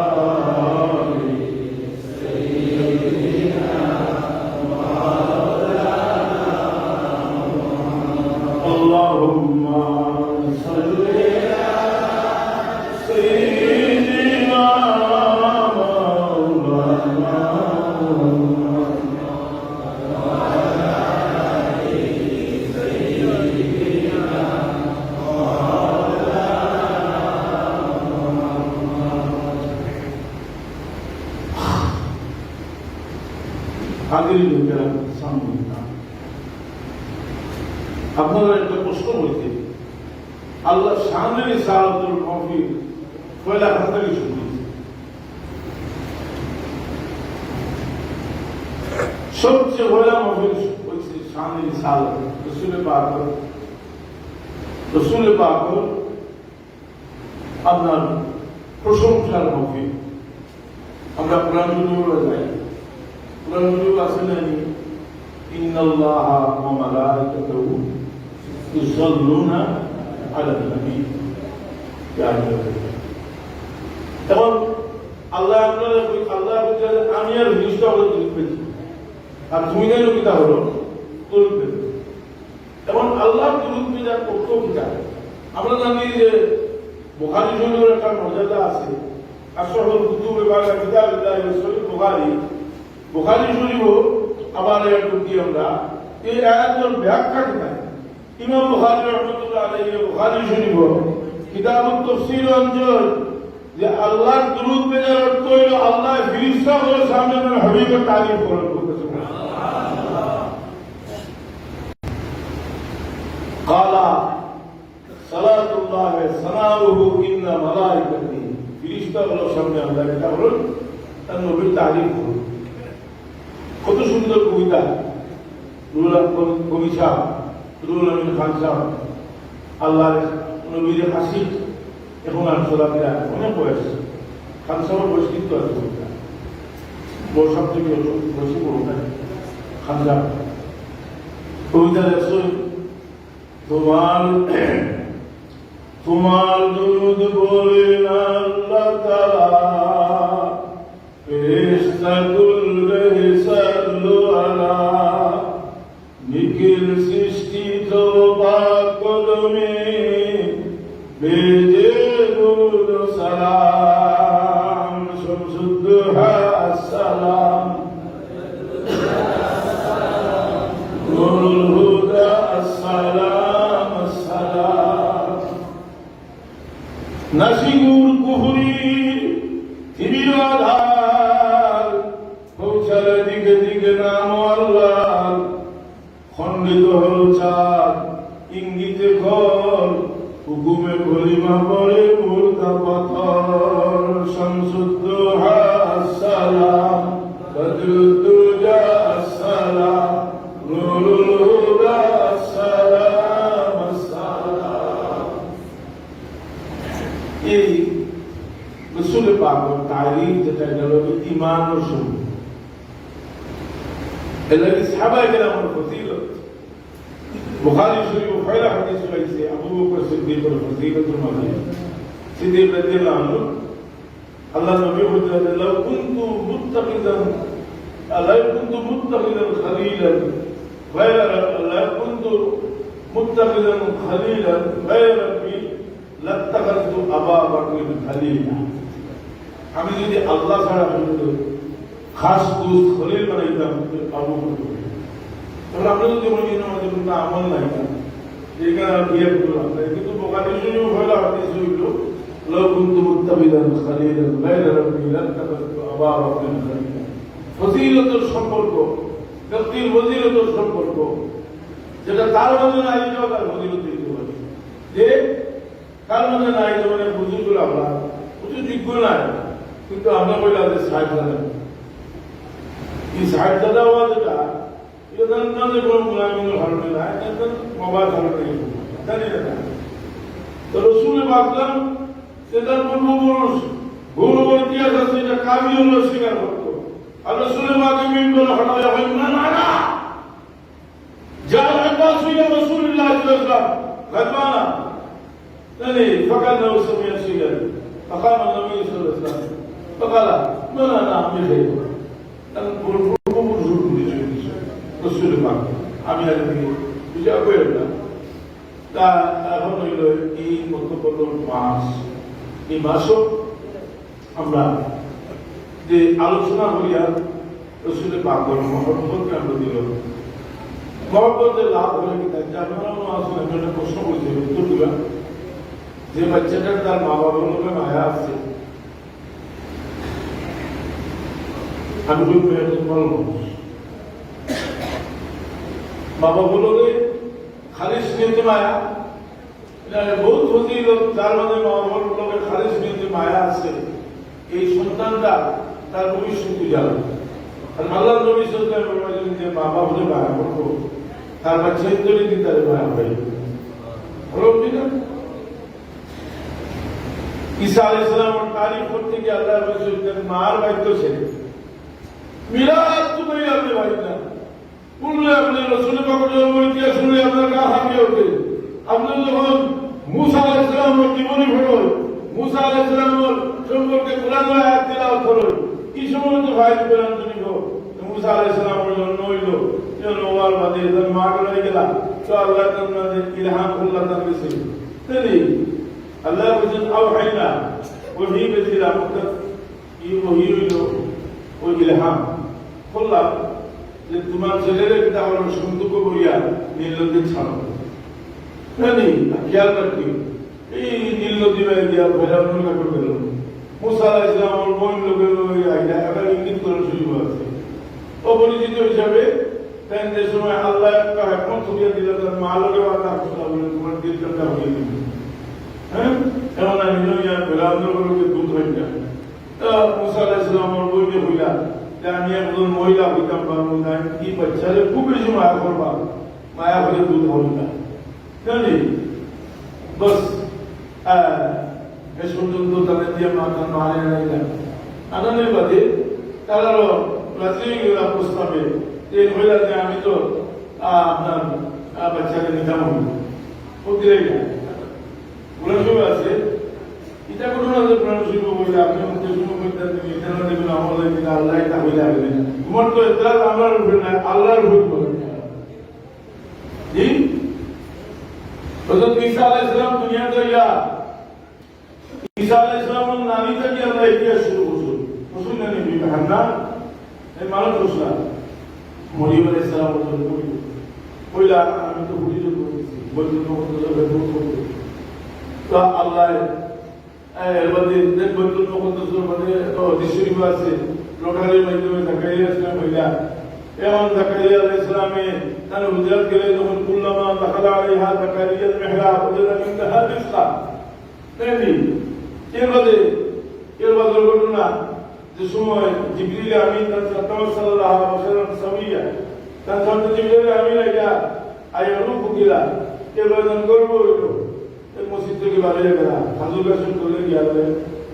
আলি সাইয়্যিদিনা মাওলানা আল্লাহুম্মা সাল্লি আপনারা একটা প্রশ্ন বলতে আল্লাহ শানের সালাতুল মাহফিল পয়লা হাত থেকে শুরু হয়েছে। সবচেয়ে পয়লা মাহফিল হয়েছে শানের সালাত রসুলের পাক আপনার প্রশংসার মাহফিল। আমরা কোরআন শরীফে যাই, কোরআন শরীফ আছে না ইন্নাল্লাহা ওয়া মালাইকাতাহু ইউসাল্লুনা আলান নবী ইয়া আইয়ুহাল্লাযীনা। এবং আল্লাহ আমি আর জিনিসটা হলো দরুদ পেয়েছি, আর তুমি জানো কিতা হলো দরুদ পেয়েছি। এবং আল্লাহ দরুদ পেজার কত কিতা আমরা জানি যে বুখারী শরীফের একটা মর্যাদা আছে। আসল কুতুবে বাগা কিতাবুল্লাহ সহিহ বুখারী বুখারী শরীফ আবার একটু কি আমরা এই আয়াতের ব্যাখ্যা কিনা ইমাম বুখারী রাহমাতুল্লাহ আলাইহি বুখারী শরীফ কিতাবুত তাফসীর অঞ্চল যে আল্লাহর দুরূদ পেজার অর্থ হইল আল্লাহ ফেরেশতাদের সামনে তার হাবিবের তারিফ করেন করতেছে সুবহানাল্লাহ ক্বালা সালাতুল্লাহ সানাউহু ইন্না মালাইকাতি ফেরেশতাদের সামনে আল্লাহ এটা বলেন তার নবীর তারিফ করেন কত সুন্দর কবিতা কবি সাহেব রুহুল আমিন খান সাহেব আল্লাহর নবীর হাসি এখন আর চলাফেরা অনেক বয়স খান সাহেবের বয়স কিন্তু আছে কবিতা বড় সব থেকে বয়সী বড় নাই খান সাহেব কবিতা দেখছেন তোমার দুরূদ বলেন আল্লাহ তাআলা ফেরেশতাকুল সাল্লু আলা নিখিল সৃষ্টি তো পাক কদমে বেজে দুরূদ সালাম শামসুদ্দোহা আসসালাম নুরুল হুদা আসসালাম আসসালাম নাসিগুর কুহরি থিবির আধার পৌঁছালে দিকে দিকে নাম আল্লাহ খণ্ডিত হল চাঁদ ইঙ্গিতে ঘর হুকুমে কলিমা পড়ে মুর্দা পাথর শামসুদ্দোহা আসসালাম বদরুদ্দুজা আসসালাম নুরুল হুদা আসসালাম আসসালাম এই রাসূল পাকের তারিফ যেটা গেল ঈমান ও সুন্নাহ الذي সাহাবায়ে কেরামের ফজিলত বুখারী শরীফ পয়লা হাদিস রয়েছে আবু বকর সিদ্দিকের ফজিলতের মধ্যে সিদ্দিক রাদিয়াল্লাহু আনহু আল্লাহ নবী বলেন লাউ কুনতু মুত্তাকিদান খালিলান গায়রা লা কুনতু মুত্তাকিদান খালিলান গায়রা রাব্বি লাত্তাখাযতু আবা বকর খালিলা আমি যদি আল্লাহ ছাড়া খাস দোস্ত খলিল বানাইতাম আবু বকর তাহলে আমরা যদি বলি না আমাদের কোনো আমল নাই এইখানে আর বিয়ে করলাম না কিন্তু বুখারী শরীফ পয়লা হাদিস হইল লাউ কুনতু মুত্তাকিদান খালিলান গায়রা রাব্বি লাত্তাখাযতু আবা বকর খালিলা ফজিলতের সম্পর্ক ব্যক্তির ফজিলতের সম্পর্ক যেটা তার মধ্যে নাই এটাও তার ফজিলত হইতে পারে যে তার মধ্যে নাই যেমন বুজুর্গ আমরা বুঝু যোগ্য নাই কিন্তু আমরা বললাম যে 60 জানেন এই 60 দাদা হওয়া যেটা এটা না যে কোনো মুলামিনের কারণে না এটা বাবার কারণে জানি না তো রসুলের বাগলাম সেটার পূর্বপুরুষ গৌরব ইতিহাস আছে এটা কাবিউল্লাহ স্বীকার করতো আর রসুলের বাগে মিনবর হঠাৎ হয় না না না যার আব্বাস ইলা রাসূলুল্লাহ সাল্লাল্লাহু আলাইহি ওয়াসাল্লাম গাদবানা তানি ফাকাদ নাও সামিয়া সিগার ফাকাম নবী সাল্লাল্লাহু আলাইহি ওয়াসাল্লাম ফাকালা না না না আমি যাইব তখন পূর্বপুরুষ বলেছে রসুলের বাগ আমি আর বুঝা কইল না তা এখন হইল এই মধ্যপল্ল মাস এই মাসও আমরা যে আলোচনা করিয়া রসুলের পাগল মহব্বতকে আমরা দিল মহব্বতের লাভ হলে কি তাই আপনারাও আসলে একটা প্রশ্ন করছে উত্তর দিবা যে বাচ্চাটার তার মা বাবার লোকের মায়া আছে আমি বলবো বাবা বলোগে খালিশ নিতে মায়া বহুত ফজিলত যার মধ্যে মা বাবার লোকের খালিশ নিতে মায়া আছে এই সন্তানটা তার ভবিষ্যৎ উজাড় আর আল্লাহ নবী সাল্লাল্লাহু আলাইহি ওয়াসাল্লাম যে বাবা বলে মায়া করতো তার বাচ্চা ইন্দুরি দিন তার মায়া হয় বলো ঠিক না ঈসা আলাইহিস সালামের তারিফ করতে গিয়ে আল্লাহ রাসূল মার বাইত ছেড়ে মিলাদ তুমি আপনি ভাই না বললে আপনি রাসূলের পাকের ইতিহাস শুনে আপনার গা হাঁপিয়ে ওঠে আপনি যখন মুসা আলাইহিস সালামের জীবনী পড়েন মুসা আলাইহিস সালামের সম্পর্কে কোরআন আয়াত তেলাওয়াত করেন এই সময় তো ভাই বেরান তুমি গো মুসা আলাইহিস সালামের জন্য হইল যে নোয়ার বাদে যখন মাঠ রয়ে গেল তো আল্লাহ তাআলা ইলহাম আল্লাহ তাআলা দিয়েছে তাই আল্লাহ বলেন আওহাইনা ওহী বেজিরা মত এই ওহী হইল ওই ইলহাম বললাম যে তোমার ছেলের একটা আমার সন্তুক বইয়া নীলনদী ছাড়ো, জানি খেয়াল রাখি এই নীলনদী বাই দিয়া ভেড়ানো কাপড় গেল মুসা আলাইহিস সালাম আমার বোন লোকের ওই আইডা একটা ইঙ্গিত করার সুযোগ আছে। অপরিচিত হিসাবে তাই যে সময় আল্লাহ একটা হেকমত ছড়িয়ে দিলে তার মা লোকে বাধা বলে তোমার দিলটা হয়ে দিবে। হ্যাঁ, এমন আমি নইয়া ভেড়ানো লোকে দুধ হয়ে যায়। মুসা আলাইহিস সালাম আমার বইনে হইলা যে আমি একজন মহিলা হইতাম পারবো না, কি বাচ্চারে খুব বেশি মায়া করবা, মায়া হলে দুধ হবে না, জানি বস শেষ পর্যন্ত তাদের দিয়ে মাথা মারে না আনানের বাদে তারা রাত্রি প্রস্তাবে যে মহিলা যে আমি তো আপনার বাচ্চাকে নিতাম ও দিলেই না কোরআন শরীফে আছে এটা কোনো না যে কোরআন শরীফে বলে আপনি উদ্দেশ্য করতেন এখানে দেখবেন আমলে কিনা আল্লাহ এটা হইলে আসবে না তোমার তো এটা আল্লাহর উপরে না আল্লাহর উপরে বলেন জি হযরত ঈসা আলাইহিস সালাম দুনিয়াতে আইয়া ঈসা আলাইহিস সালামের নানি থেকে আল্লাহ ইতিহাস শুরু করছেন রাসূল নবী হান্না এই মানব রাসূল মরিয়ম আলাইহিস সালাম কইলা আমি তো বুঝি তো বলতে তো আল্লাহ এবারে দেখবেন মুকদ্দাস মানে দৃশ্যই আছে লোকালের মাধ্যমে জাকারিয়া ইসলাম হইলা এমন জাকারিয়া আলাইহিস সালামে তার হুজরাত গেলে যখন কুল্লামা দাখালা আলাইহা জাকারিয়া মেহরাব ওয়াজেদা ইনদাহা রিজকা তাই এরবাদে ঘটনা যে সময় জিবরিল আমিন তার সাল্লাল্লাহু আলাইহি ওয়াসাল্লাম সামিয়া তার সাথে জিবরিল আমিন আইয়া আইয়া রূপ কিলা এরবাদে গর্ব হইলো মসজিদ থেকে বাইরে গেলা খাজুর গাছ চলে গিয়ে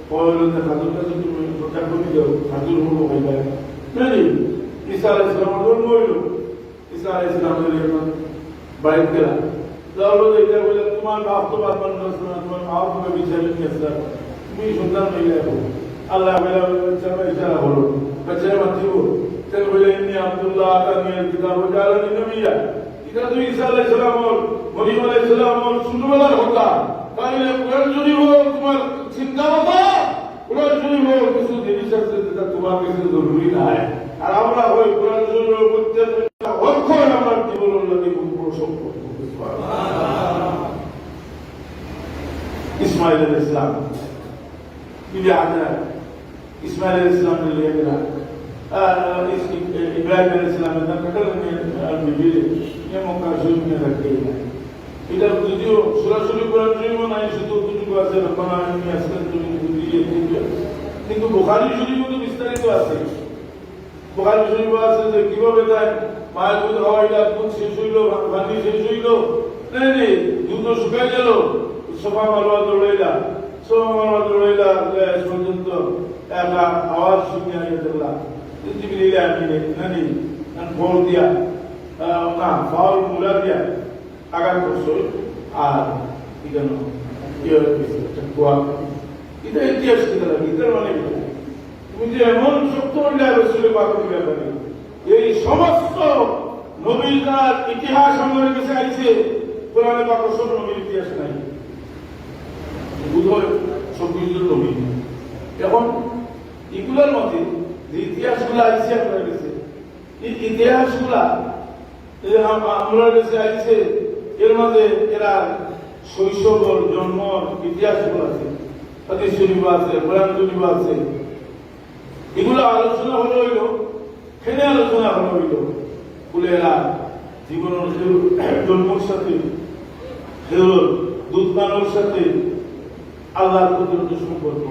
পয়লতে খাজুর গাছ তুমি প্রচার করে দাও খাজুর হলো হয়ে যায় জানি ঈসা আলাইহিস সালাম জন্ম হইল ঈসা আলাইহিস সালামের বাইরে গেলা তাহলে এটা বলে তোমার বাপ তো বাপ না তোমার মা বাবা বিচারে নিয়ে আসলা তুমি সন্তান হইলে আল্লাহ বলে ইশারা হলো বাচ্চা মাতিব তাই বলে ইন্নী আব্দুল্লাহ আতানি আল কিতাব ওয়া জাআলানি নবিয়্যা এটা তো ঈসা আলাইহিস সালাম মরিয়ম আলাইহিস সালাম ছোটবেলার কথা তাহলে কোরআন শরীফ তোমার চিন্তা মতো কোরআন শরীফ কিছু জিনিস আছে যেটা তোমার কাছে জরুরি নাই আর আমরা ওই কোরআন শরীফের প্রত্যেকটা অক্ষর আমার জীবনের লাগে প্রসঙ্গ ইসমাইল আলাইহিস সালাম বিবি হাজারা ইসমাইল আলাইহিস সালামের লেগেরা ইব্রাহিম আলাইহিস সালামের কাকার বিবি মক্কা শরীফে রাখতে এটা যদিও সরাসরি কোরআন শরীফও নাই শুধু দুটুকু আছে রব্বানা ইন্নী আসকানতু মিন যুররিয়্যাতি কিন্তু বুখারী শরীফে তো বিস্তারিত আছে বুখারী শরীফে আছে যে কিভাবে তাই মায়ের দুধ খাওয়াইলা দুধ শেষ হইল পানি শেষ হইল নেই দুধ শুকাই গেল সোফা মারওয়া দৌড়াইলা শেষ পর্যন্ত একটা আওয়াজ শুনিয়া দেখলাম জিবরিল আমিন নানি ফল দিয়া না ফল মুলা দিয়া আঘাত করছো আর কেন এটা ইতিহাস কিনা লাগে এটার মানে তুমি যে এমন সত্য রসুলের বাক্যের ব্যাপারে এই সমস্ত নবীর ইতিহাস আমাদের কাছে আইছে কোরআনে বাক্য সব নবীর ইতিহাস নাই বুঝো সব কিছু নবী এখন এগুলোর মধ্যে যে ইতিহাসগুলো আইছে আপনার কাছে এই ইতিহাসগুলা আমরা কাছে আইছে এর মাঝে এরা শৈশবর জন্ম ইতিহাসগুলো আছে হাদিস শরীফ আছে কোরআন শরীফ আছে এগুলো আলোচনা হলো হইল খেলে আলোচনা হলো হইল বলে এরা জীবনের জন্মর সাথে দুধ পানোর সাথে আল্লাহর প্রতি সম্পর্ক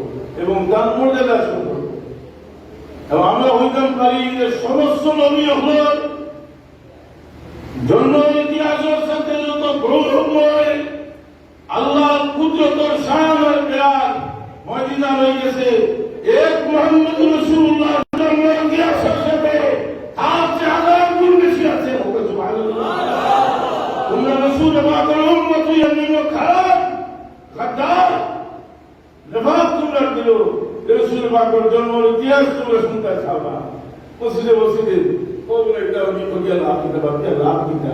এবং তার মর্যাদার সম্পর্ক এবং আমরা হইতাম পারি যে সমস্ত নবী হল জন্ম ইতিহাসের সাথে যত গৌরবময় আল্লাহর কুদরতের শানের বিরাট মর্যাদা রয়ে গেছে এক মুহাম্মদ রাসূলুল্লাহ জন্ম ইতিহাসের সাথে তার চেয়ে হাজার গুণ বেশি আছে সুবহানাল্লাহ তোমরা রাসূল পাকের উম্মত ইয়ামিন খারাপ গাদ্দার জবাব তোমরা দিল রাসূল পাকের জন্মের ইতিহাস তোমরা শুনতে চাও না মসজিদে মসজিদে কোন একটা নিয়ে লাভ দিতে পারবে লাভ দিতে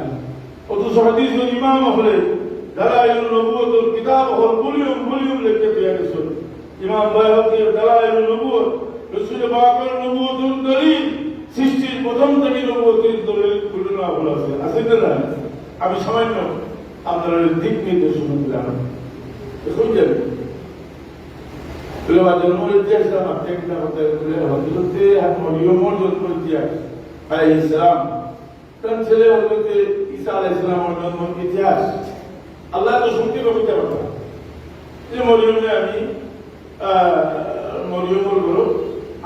অথচ হাদিসের ইমাম হলে দালাইলুন নবুওয়াতুল কিতাব হল ভলিউম লিখতে পেয়ে গেছেন ইমাম বাইহাকী দালাইলুন নবুওয়াত রাসূল পাকের নবুওয়াতুল দলিল সৃষ্টির প্রথম থেকে নবুয়তের দলিল ঘটনা বলা আছে না? আমি সামান্য আপনারা দিক নির্দেশনা দিলাম, শুনছেন? জন্মের ইতিহাস একটা কথা হজরতে মরিয়মের জন্মের ইতিহাস আলাইহিস সালাম, তার ছেলে হজরতে ঈসা আলাইহিস সালামের জন্মের ইতিহাস আল্লাহ তো শুনতে কবিতা কথা যে মরিয়মে আমি মরিয়মের গরু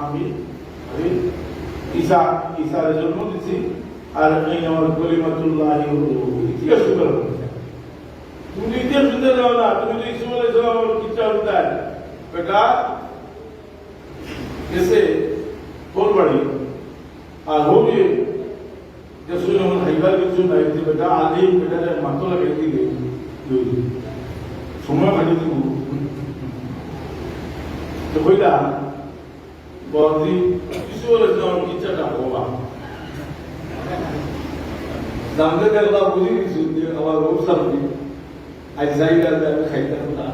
আমি ঈসার জন্ম দিচ্ছি, আর এই আমার কলিমাতুল্লাহ ইতিহাস শুরু করছে। তুমি তো ইতিহাস শুনতে যাও না, তুমি তো ইসু আলাইহিস সালামের কিচ্ছা শুনতে बेटा जैसे बहुत बड़ी और वो भी जैसे उन्होंने हाइबार की चुन आई थी बेटा आधी बेटा जब मातो लगे थी जो समय बड़ी थी तो कोई ना बहुत ही किसी और जान की चटा होगा दांगे का अल्लाह बुझी नहीं सुनती हमारा रोज सब भी ऐसा ही करता है खाइता होता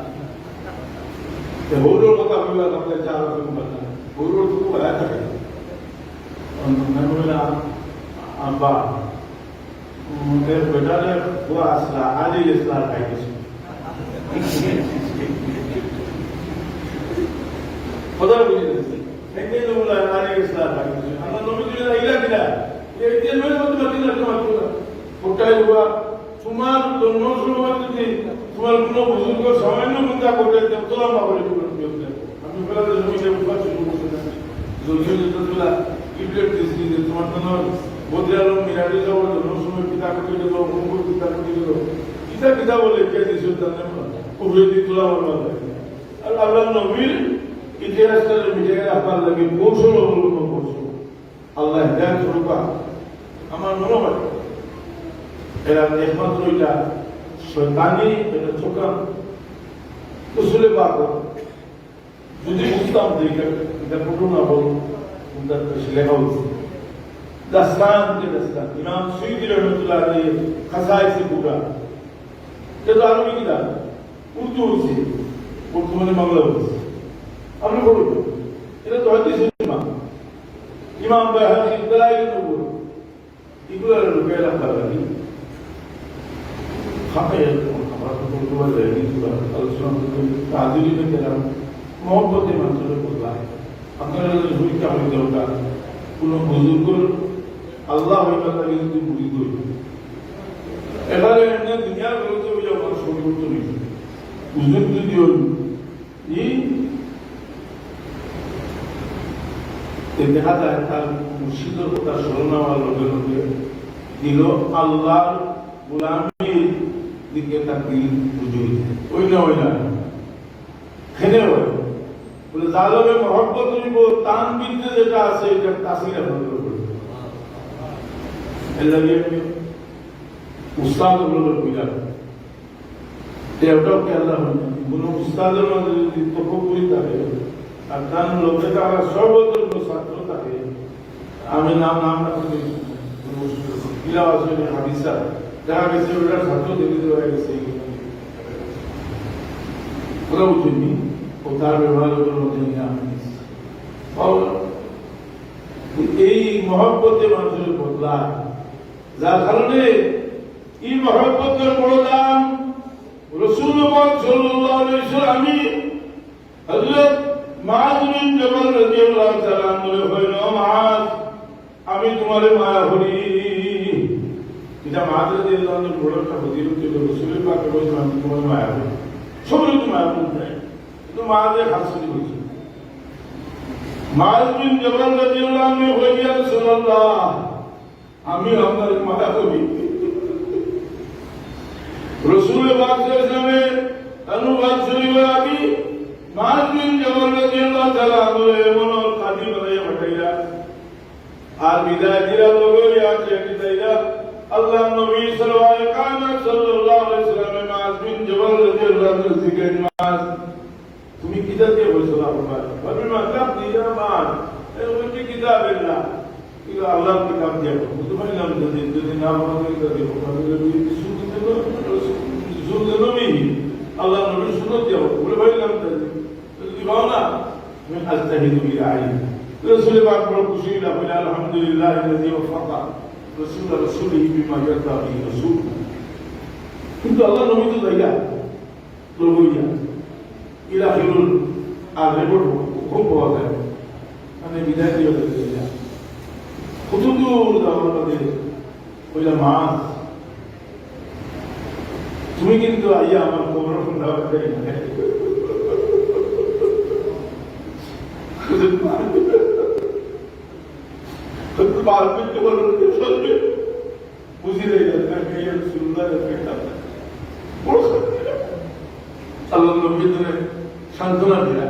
होरों का भी अपने चार रकम करना है होरों को बताया था मैं बोला अब्बा मेरे बेटा ने हुआ असला आज ही असला खाई पता नहीं ऐसे लोग बोला आज ही असला खाई हम लोग भी तो इला किला ये इतने लोग तो मत ना उठाए हुआ तुम्हार दोनों शुरुआत थी तुम्हार कोनो बुजुर्ग सामान्य मुद्दा को देते तो हम बाबरे को करते हम पहले तो जमीन के ऊपर शुरू करते हैं जो तो तुला इब्लेट दिसली दे तुम्हार दोनों बोधियालो मिराडे जो दोनों समय पिता को दे दो उनको पिता को दे दो पिता बोले क्या दिसो तने को वेदी तुला वाला और अल्लाह नबीर इतिहास का मिटेगा अपन लगे कोसो लोग को कोसो अल्लाह हिदायत स्वरूपा আমার মনে হয় এরা একমাত্র এটা শয়তানি এটা ছোকান উসুলে বাকো যদি বুঝতাম দেখে এটা পুরো না বল উন্দার লেখা হচ্ছে দাস্তান ইমাম সুয়ুতি রহমতুল্লাহ আলাইহি খাসাইসে পুরা এটা আরবি কিতাব উর্দু হচ্ছে বর্তমানে বাংলা হচ্ছে আপনি বলুন এটা তো হাদিস ইমাম বাইহাকি দালাইল নবুর এগুলোর রূপেলা পারি খাপে আমরা তো বলতে পারি এগুলো আলোচনা করতে তাজিলি में करा मोहब्बत মানুষের বলা আপনারা যদি ভুলটা হয়ে দরকার কোন বুজুর্গ আল্লাহ হইবা তাকে যদি বুঝি করি এবারে এমনি দুনিয়ার বলতে হইলে আমার পরিবর্তন হয়েছে বুজুর্গ যদি দেখা যায় তার মুর্শিদের কথা স্মরণ হওয়ার লগে লগে দিল আল্লাহর গোলামির দিকে তার দিল বুঝে ওই না খেলে হয় বলে জালমে মহব্বত নিব তান বিদ্যে যেটা আছে এটা তাসির আপনাদের উপরে এর লাগে উস্তাদ গুলোর বিরাট দেবটাকে আল্লাহ কোনো উস্তাদের মধ্যে যদি তপপুরি থাকে আর তার লোকে তারা সর্বত্র ছাত্র থাকে আমি নাম না করি কিলা আসলে হাদিসা দেখা গেছে ওটা ছাত্র দেখে দেওয়া গেছে ওরা বুঝেনি ও তার ব্যবহারের মধ্যে নিয়ে আমি এই মহব্বতে মানুষের বদলা যার কারণে এই মহব্বতের বড় দাম রসুল সাল্লাল্লাহু আলাইহি ওয়াসাল্লাম হযরত মুআয বিন জাবাল রাদিয়াল্লাহু তাআলা বলে হইল মুআয আমি তোমারে মায়া করি এটা মুআয রাদিয়াল্লাহু আনহু বড় একটা ফজিলত ছিল রাসূলের পাকে বলে আমি তোমারে মায়া করি সবই মায়া করতে কিন্তু মুআযের হাসিল হয়েছে মুআয বিন জাবাল রাদিয়াল্লাহু আনহু বলে ইয়া রাসূলুল্লাহ আমি আপনার মায়া করি রাসূল পাক সাল্লাল্লাহু আলাইহি অনুবাদ শরীফ আমি মুআয বিন জাবাল রাদিয়াল্লাহু তাআলা বলে এমন কাজী বলে হটাইয়া আর বিদায় দিরা লোগো আছে কিতাইরা আল্লাহ নবী সাল্লাল্লাহু আলাইহি ওয়াসাল্লাম মুআয বিন জাবাল রাদিয়াল্লাহু আনহু জিজ্ঞেস মুআয তুমি কিতাব দিয়ে বলছো আপনার বলে মাতাব দিয়া মান এই কি কিতাব না এটা আল্লাহর কিতাব দিয়ে বুঝতে পারলাম যদি না বলে যদি বলে শুনতে নবী আল্লাহ নবী সুন্নাত দিয়ে বলে পারলাম যদি বাও না আমি আস্তাহিদু বিল আইন রসুল পাক বড় খুশি হইলা বলে আলহামদুলিল্লাহ আল্লাযী ওয়াফাকা রাসূল রাসূলিহি বিমা ইয়ারদা বিহি রাসূল। কিন্তু আল্লাহ নবী তো জায়গা লবইয়া ইলাহিরুল আর রেকর্ড খুব পাওয়া যায় মানে বিদায় দিয়ে দেয় কত দূর যাওয়ার বাদে ওইটা মাছ তুমি কিন্তু আইয়া আমার খবর দেওয়া যায় না বুঝি সুন্দর আল্লাহ নবীর সান্ত্বনা দিলা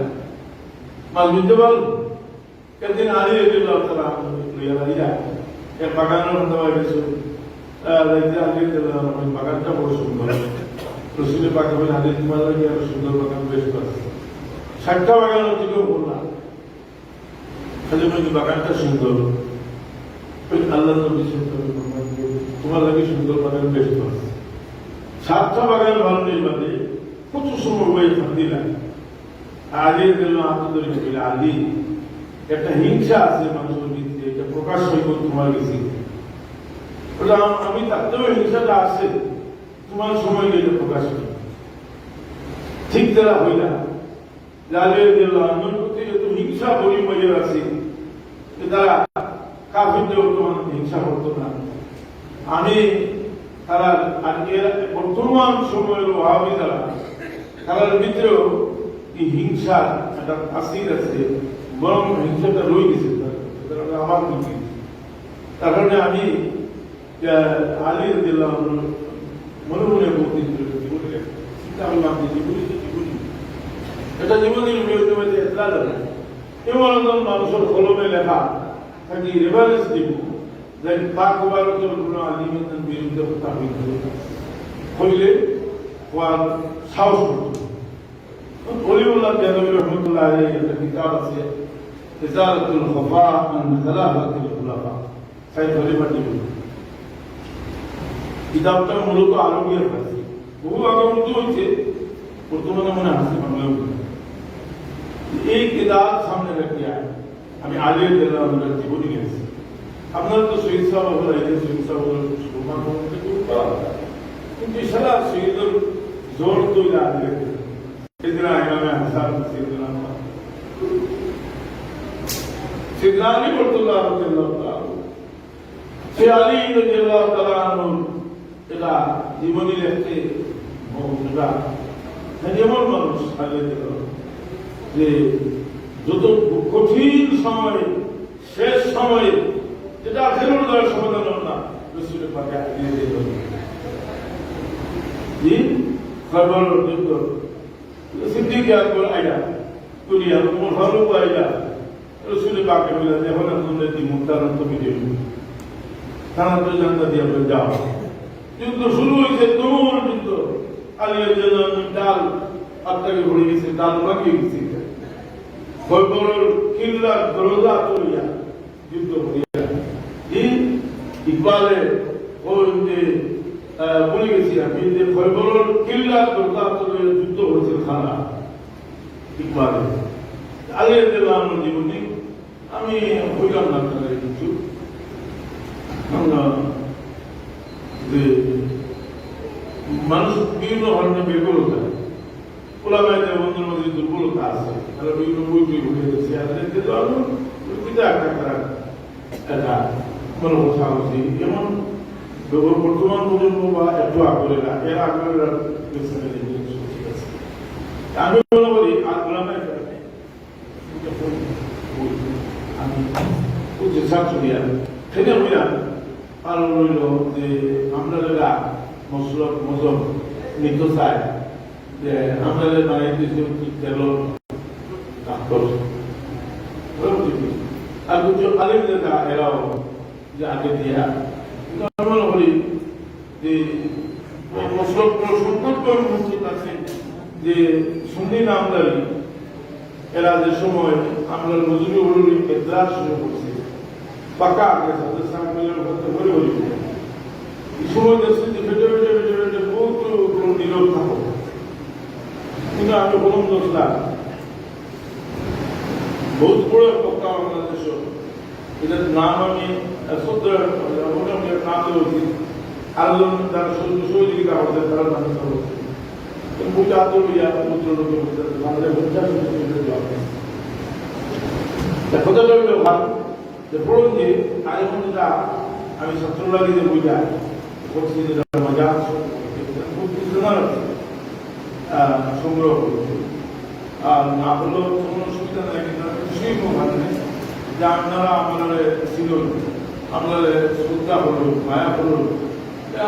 মাছ বুঝতে পারল একদিন হারিয়ে দিল তারা এক বাগানের দেওয়া গেছে হারিয়ে দিলাম ওই বাগানটা বড় সুন্দর রসুলের পাখি বলে হারিয়ে তোমার লাগে আরো সুন্দর বাগান বেশ করে 60টা বাগান থেকেও বললাম খালি বলছি বাগানটা সুন্দর আল্লাহ নবী সুন্দর তোমার লাগে সুন্দর বাগান বেশ করে 7টা বাগান ভালো নেই বাদে প্রচুর সময় হয়ে থাকতে লাগে আলির জন্য আত্মদরী ছিল আলী একটা হিংসা আছে মানুষের ভিত্তিতে এটা প্রকাশ হইব তোমার কাছে ওটা আমি তাতেও হিংসাটা আছে তোমার সময় গেলে প্রকাশ হয় ঠিক তারা হইলা আলির জন্য আমার প্রতি এত হিংসা পরিময় আছে তারা কাফিরদেরও তোমার হিংসা করতো না আমি তারা আজকে বর্তমান সময়ের অভাবী তারার ভিতরেও এই হিংসা একটা তাসির আছে বরং হিংসাটা রয়ে গেছে আমার দিকে তার কারণে আমি আলির দিলাম মনে মনে বলতে আমি ভাবছি জীবনী এটা জীবনের এমন মানুষের কলমে লেখা থাকি রেফারেন্স দিব যে পাক ওয়ারতের কোন আলিমের বিরুদ্ধে কথা হইলে ওয়ার সাহস করত ওলিউল্লাহ দেহলভী রহমতুল্লাহ আলাইহি একটা কিতাব আছে ইজালাতুল খফা আন খালাফাতিল খুলাফা সাইদ খলিফা কিতাবটা মূলত আরবিয়ার আছে বহু আগে উর্দু হয়েছে বর্তমানে মনে আছে বাংলায় এই কিতাব সামনে রাখিয়া আমি আলিয়া দিলাম আমাদের জীবনী গেছি আপনারা তো শহীদ সাহেব শহীদ সাহেব কিন্তু সারা শহীদের জোর তৈরি আলিয়া سيدنا امام حسن سيدنا علي رضي الله عنه সে আলী রাদিয়াল্লাহু তাআলা আনহু এটা জীবনী লিখতে এটা যেমন মানুষ আগে যে যত কঠিন সময় শেষ সময়ে যেটা আখেরুল দয়ার সমাধান হল না রসুলের পাকে দিয়ে দিল জি খবর যুদ্ধ সিদ্দিক আকবর আইলা দুনিয়া তোমার ফারুক আইলা রসুলের পাকে বলে যখন আপনাদের কি মুক্তারন্ত ভিডিও তারা তো জানতা দিয়ে আমরা যাও যুদ্ধ শুরু হয়েছে তুমুল যুদ্ধ আলিয়ার জন্য ডাল আপনাকে ভরে গেছে ডাল মাখিয়ে গেছে খৈবরের কিল্লা দরজা তুলিয়া যুদ্ধ করিয়া ইকবালে ওই যে বলে গেছি আমি যে খৈবরের কিল্লা দরজা তুলিয়া যুদ্ধ হয়েছে খানা ইকবালে আলিয়ার জন্য আমার জীবনে আমি হইলাম না তাদের কিছু যে মানুষ বিভিন্ন ধরনের বেগরতা ওলামায়ে বন্ধুর মধ্যে দুর্বলতা আছে তারা বিভিন্ন বই বই উঠে গেছে আদেরকে তো আমি পিতা একটা খারাপ একটা মনোবসা হচ্ছে এমন বর্তমান প্রজন্ম বা একটু আগরেরা এর আগরেরা আমি মনে করি আর ওলামায়ে আমি চেষ্টা করি সেটা হইয়া কারণ রইল যে আমরা যারা মসলক মজব নিতে চাই যে আমরা বানাইতেছি তেল ডাক্তার আর কিছু আলিম দেখা এরাও যে আগে দিয়া মনে করি যে মসলক সংকল্প মসজিদ আছে যে সুন্নি নামদারি এরা যে সময় আমরা নজরুল হলুর এতলা শুরু করছি পাকা আগে তাদের সামনের মধ্যে ভরে ভরে এই সময় দেখছি যে বেটে বেটে বেটে বেটে বহুত নীরব থাকো কিন্তু আমি বলুন দোষলা বহুত বড় পক্কা বাংলাদেশ এটার নাম আমি সত্য নাম দেওয়া উচিত আরো যারা সহযোগিতা আমাদের তারা নাম দেওয়া উচিত বইটা আদৌ বাংলা কথাটা হলো ভালো যে পড়ুন যে আরেকজন যেটা আমি ছাত্রলাগি যে বইটা পড়ছি যেটা মজা খুব কিছু সংগ্রহ করেছি আর না হলেও কোনো অসুবিধা নেই কিন্তু কিছুই ভালো নেই যে আপনারা আমাদের ছিল আপনাদের শ্রদ্ধা হলো মায়া হলো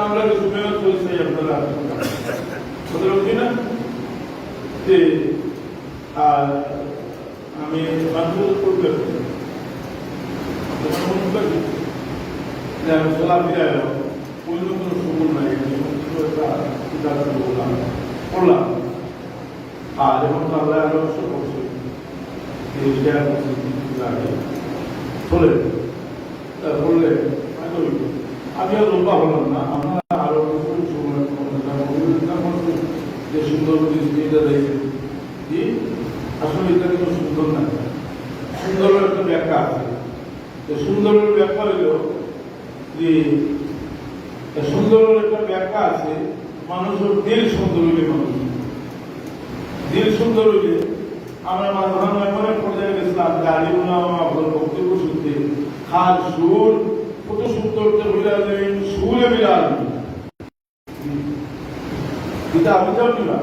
আমরা কিছু মেহনত করেছি আপনারা বুঝলেন না যে আমি মানুষ করবে আমি চলাফেরা অন্য কোনো সুযোগ নাই পড়লাম আর এখন তো আল্লাহ আরো করছে চলে পড়লে আমি আর লম্বা হলাম না আমরা আরো যে সুন্দর জিনিসটা দেখে আসলে এটা কিন্তু সুন্দর না সুন্দরের একটা ব্যাখ্যা আছে সুন্দরের ব্যাখ্যা হইল যে সুন্দরের একটা ব্যাখ্যা আছে মানুষের দিল সুন্দর হইলে মানুষ দিল সুন্দর হইলে আমরা মাঝখানে এমন এক পর্যায়ে গেছিলাম যে আলিমুল্লাহ আপনার বক্তব্য শুনতে খাল সুর কত সুন্দর বিলালেন সুরে বিলাল এটা আমি যাও কিনা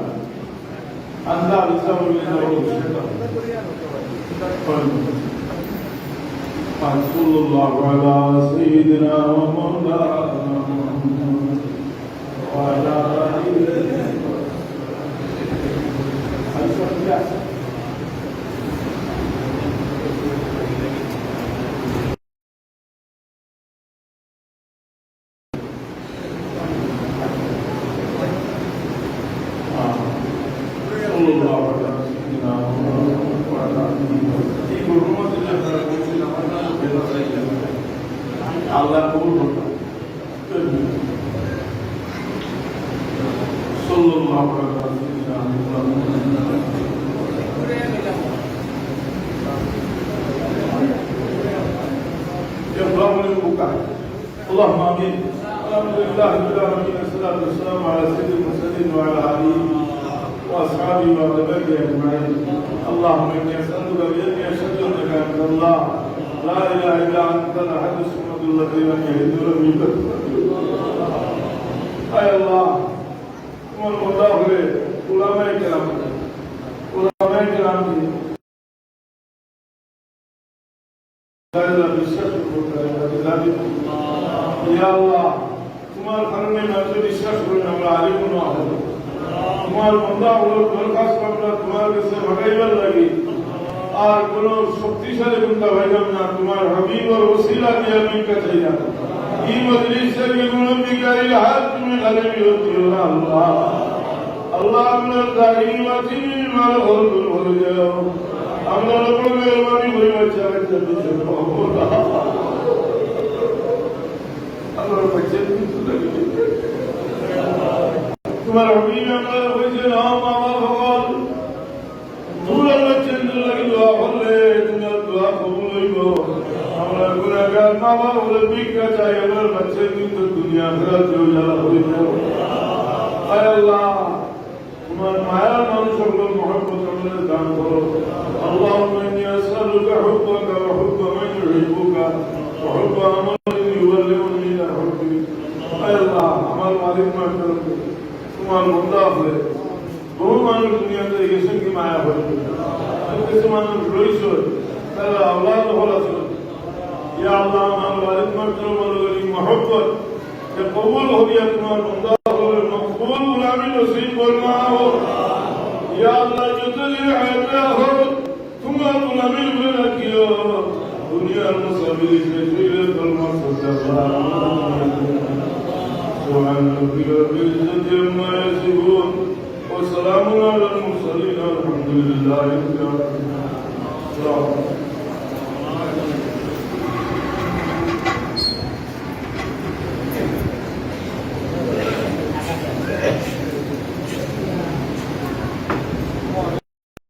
আল্লাহ ইসলাম صلى الله على سيدنا ومولانا محمد وعلى আল্লাহ কবুল করুন সাল্লাল্লাহু আলাইহি ওয়াসাল্লাম اللهم امين الحمد لله رب العالمين والصلاه والسلام على سيد المرسلين وعلى اله واصحابه واتباعه اجمعين اللهم اني اسالك باني اشهد انك انت الله لا اله الا انت الاحد الصمد الذي لم يلد ولم يولد اي الله তোমার মোল্লা হলে উলামায়ে কেরাম বিশ্বাস তোমার কারণে মাত্র বিশ্বাস করি আমরা আলিম না হবো তোমার বন্ধা হলো দরখাস্ত আমরা তোমার কাছে ভাগাইবার লাগি আর কোন শক্তিশালী বন্ধা ভাইলাম না তোমার হাবিব আর ওসিলা দিয়ে আমি কাছে যাব এই মজলিসের গুণবিকারী হাত তুমি গালিবি হতে না আল্লাহ আল্লাহ আমরা দাহি মাতি মাল হল হয়ে যাও আমরা লোকের মেহরবানি হয়ে বাচ্চা কাছে দিতে পাবো না আমার বাচ্চা কিন্তু লাগে তোমার হাবিব আমরা হয়েছে না বাবা ভগবান তোমার বাচ্চা লাগে দোয়া করলে তোমার দোয়া কবুল হইব আমরা গুনাহগার মা বাবা বলে ভিক্ষা চাই আমার বাচ্চা কিন্তু দুনিয়া ফেরাতে জ্বালা হয়ে যাও আয় আল্লাহ তোমার মায়ার মানুষগুলোর মহব্বত আমাদের দান করো اللهم اني اسالك حبك وحب من يحبك وحب عمل يبلغني الى حبك اي الله আমার মালিক মাত্র তোমার বন্ধা হলে বহু মানুষ দুনিয়াতে গেছেন কি মায়া হয়ে কিছু মানুষ রয়েছে তারা আল্লাহ হল আছে ইয়া আল্লাহ আমার মালিক মাত্র বলগলি মহব্বত যে কবুল হইয়া তোমার বন্ধা হলে মকবুল গুলামি নসিব ফরমাও ইয়া আল্লাহ যতদিন হায়াতে হো তোমার গুলামি করে রাখিও দুনিয়ার মুসাফির হিসেবে শুইলে কলমা سبحان ربك رب العزة عما يصفون وسلام على المرسلين والحمد لله رب العالمين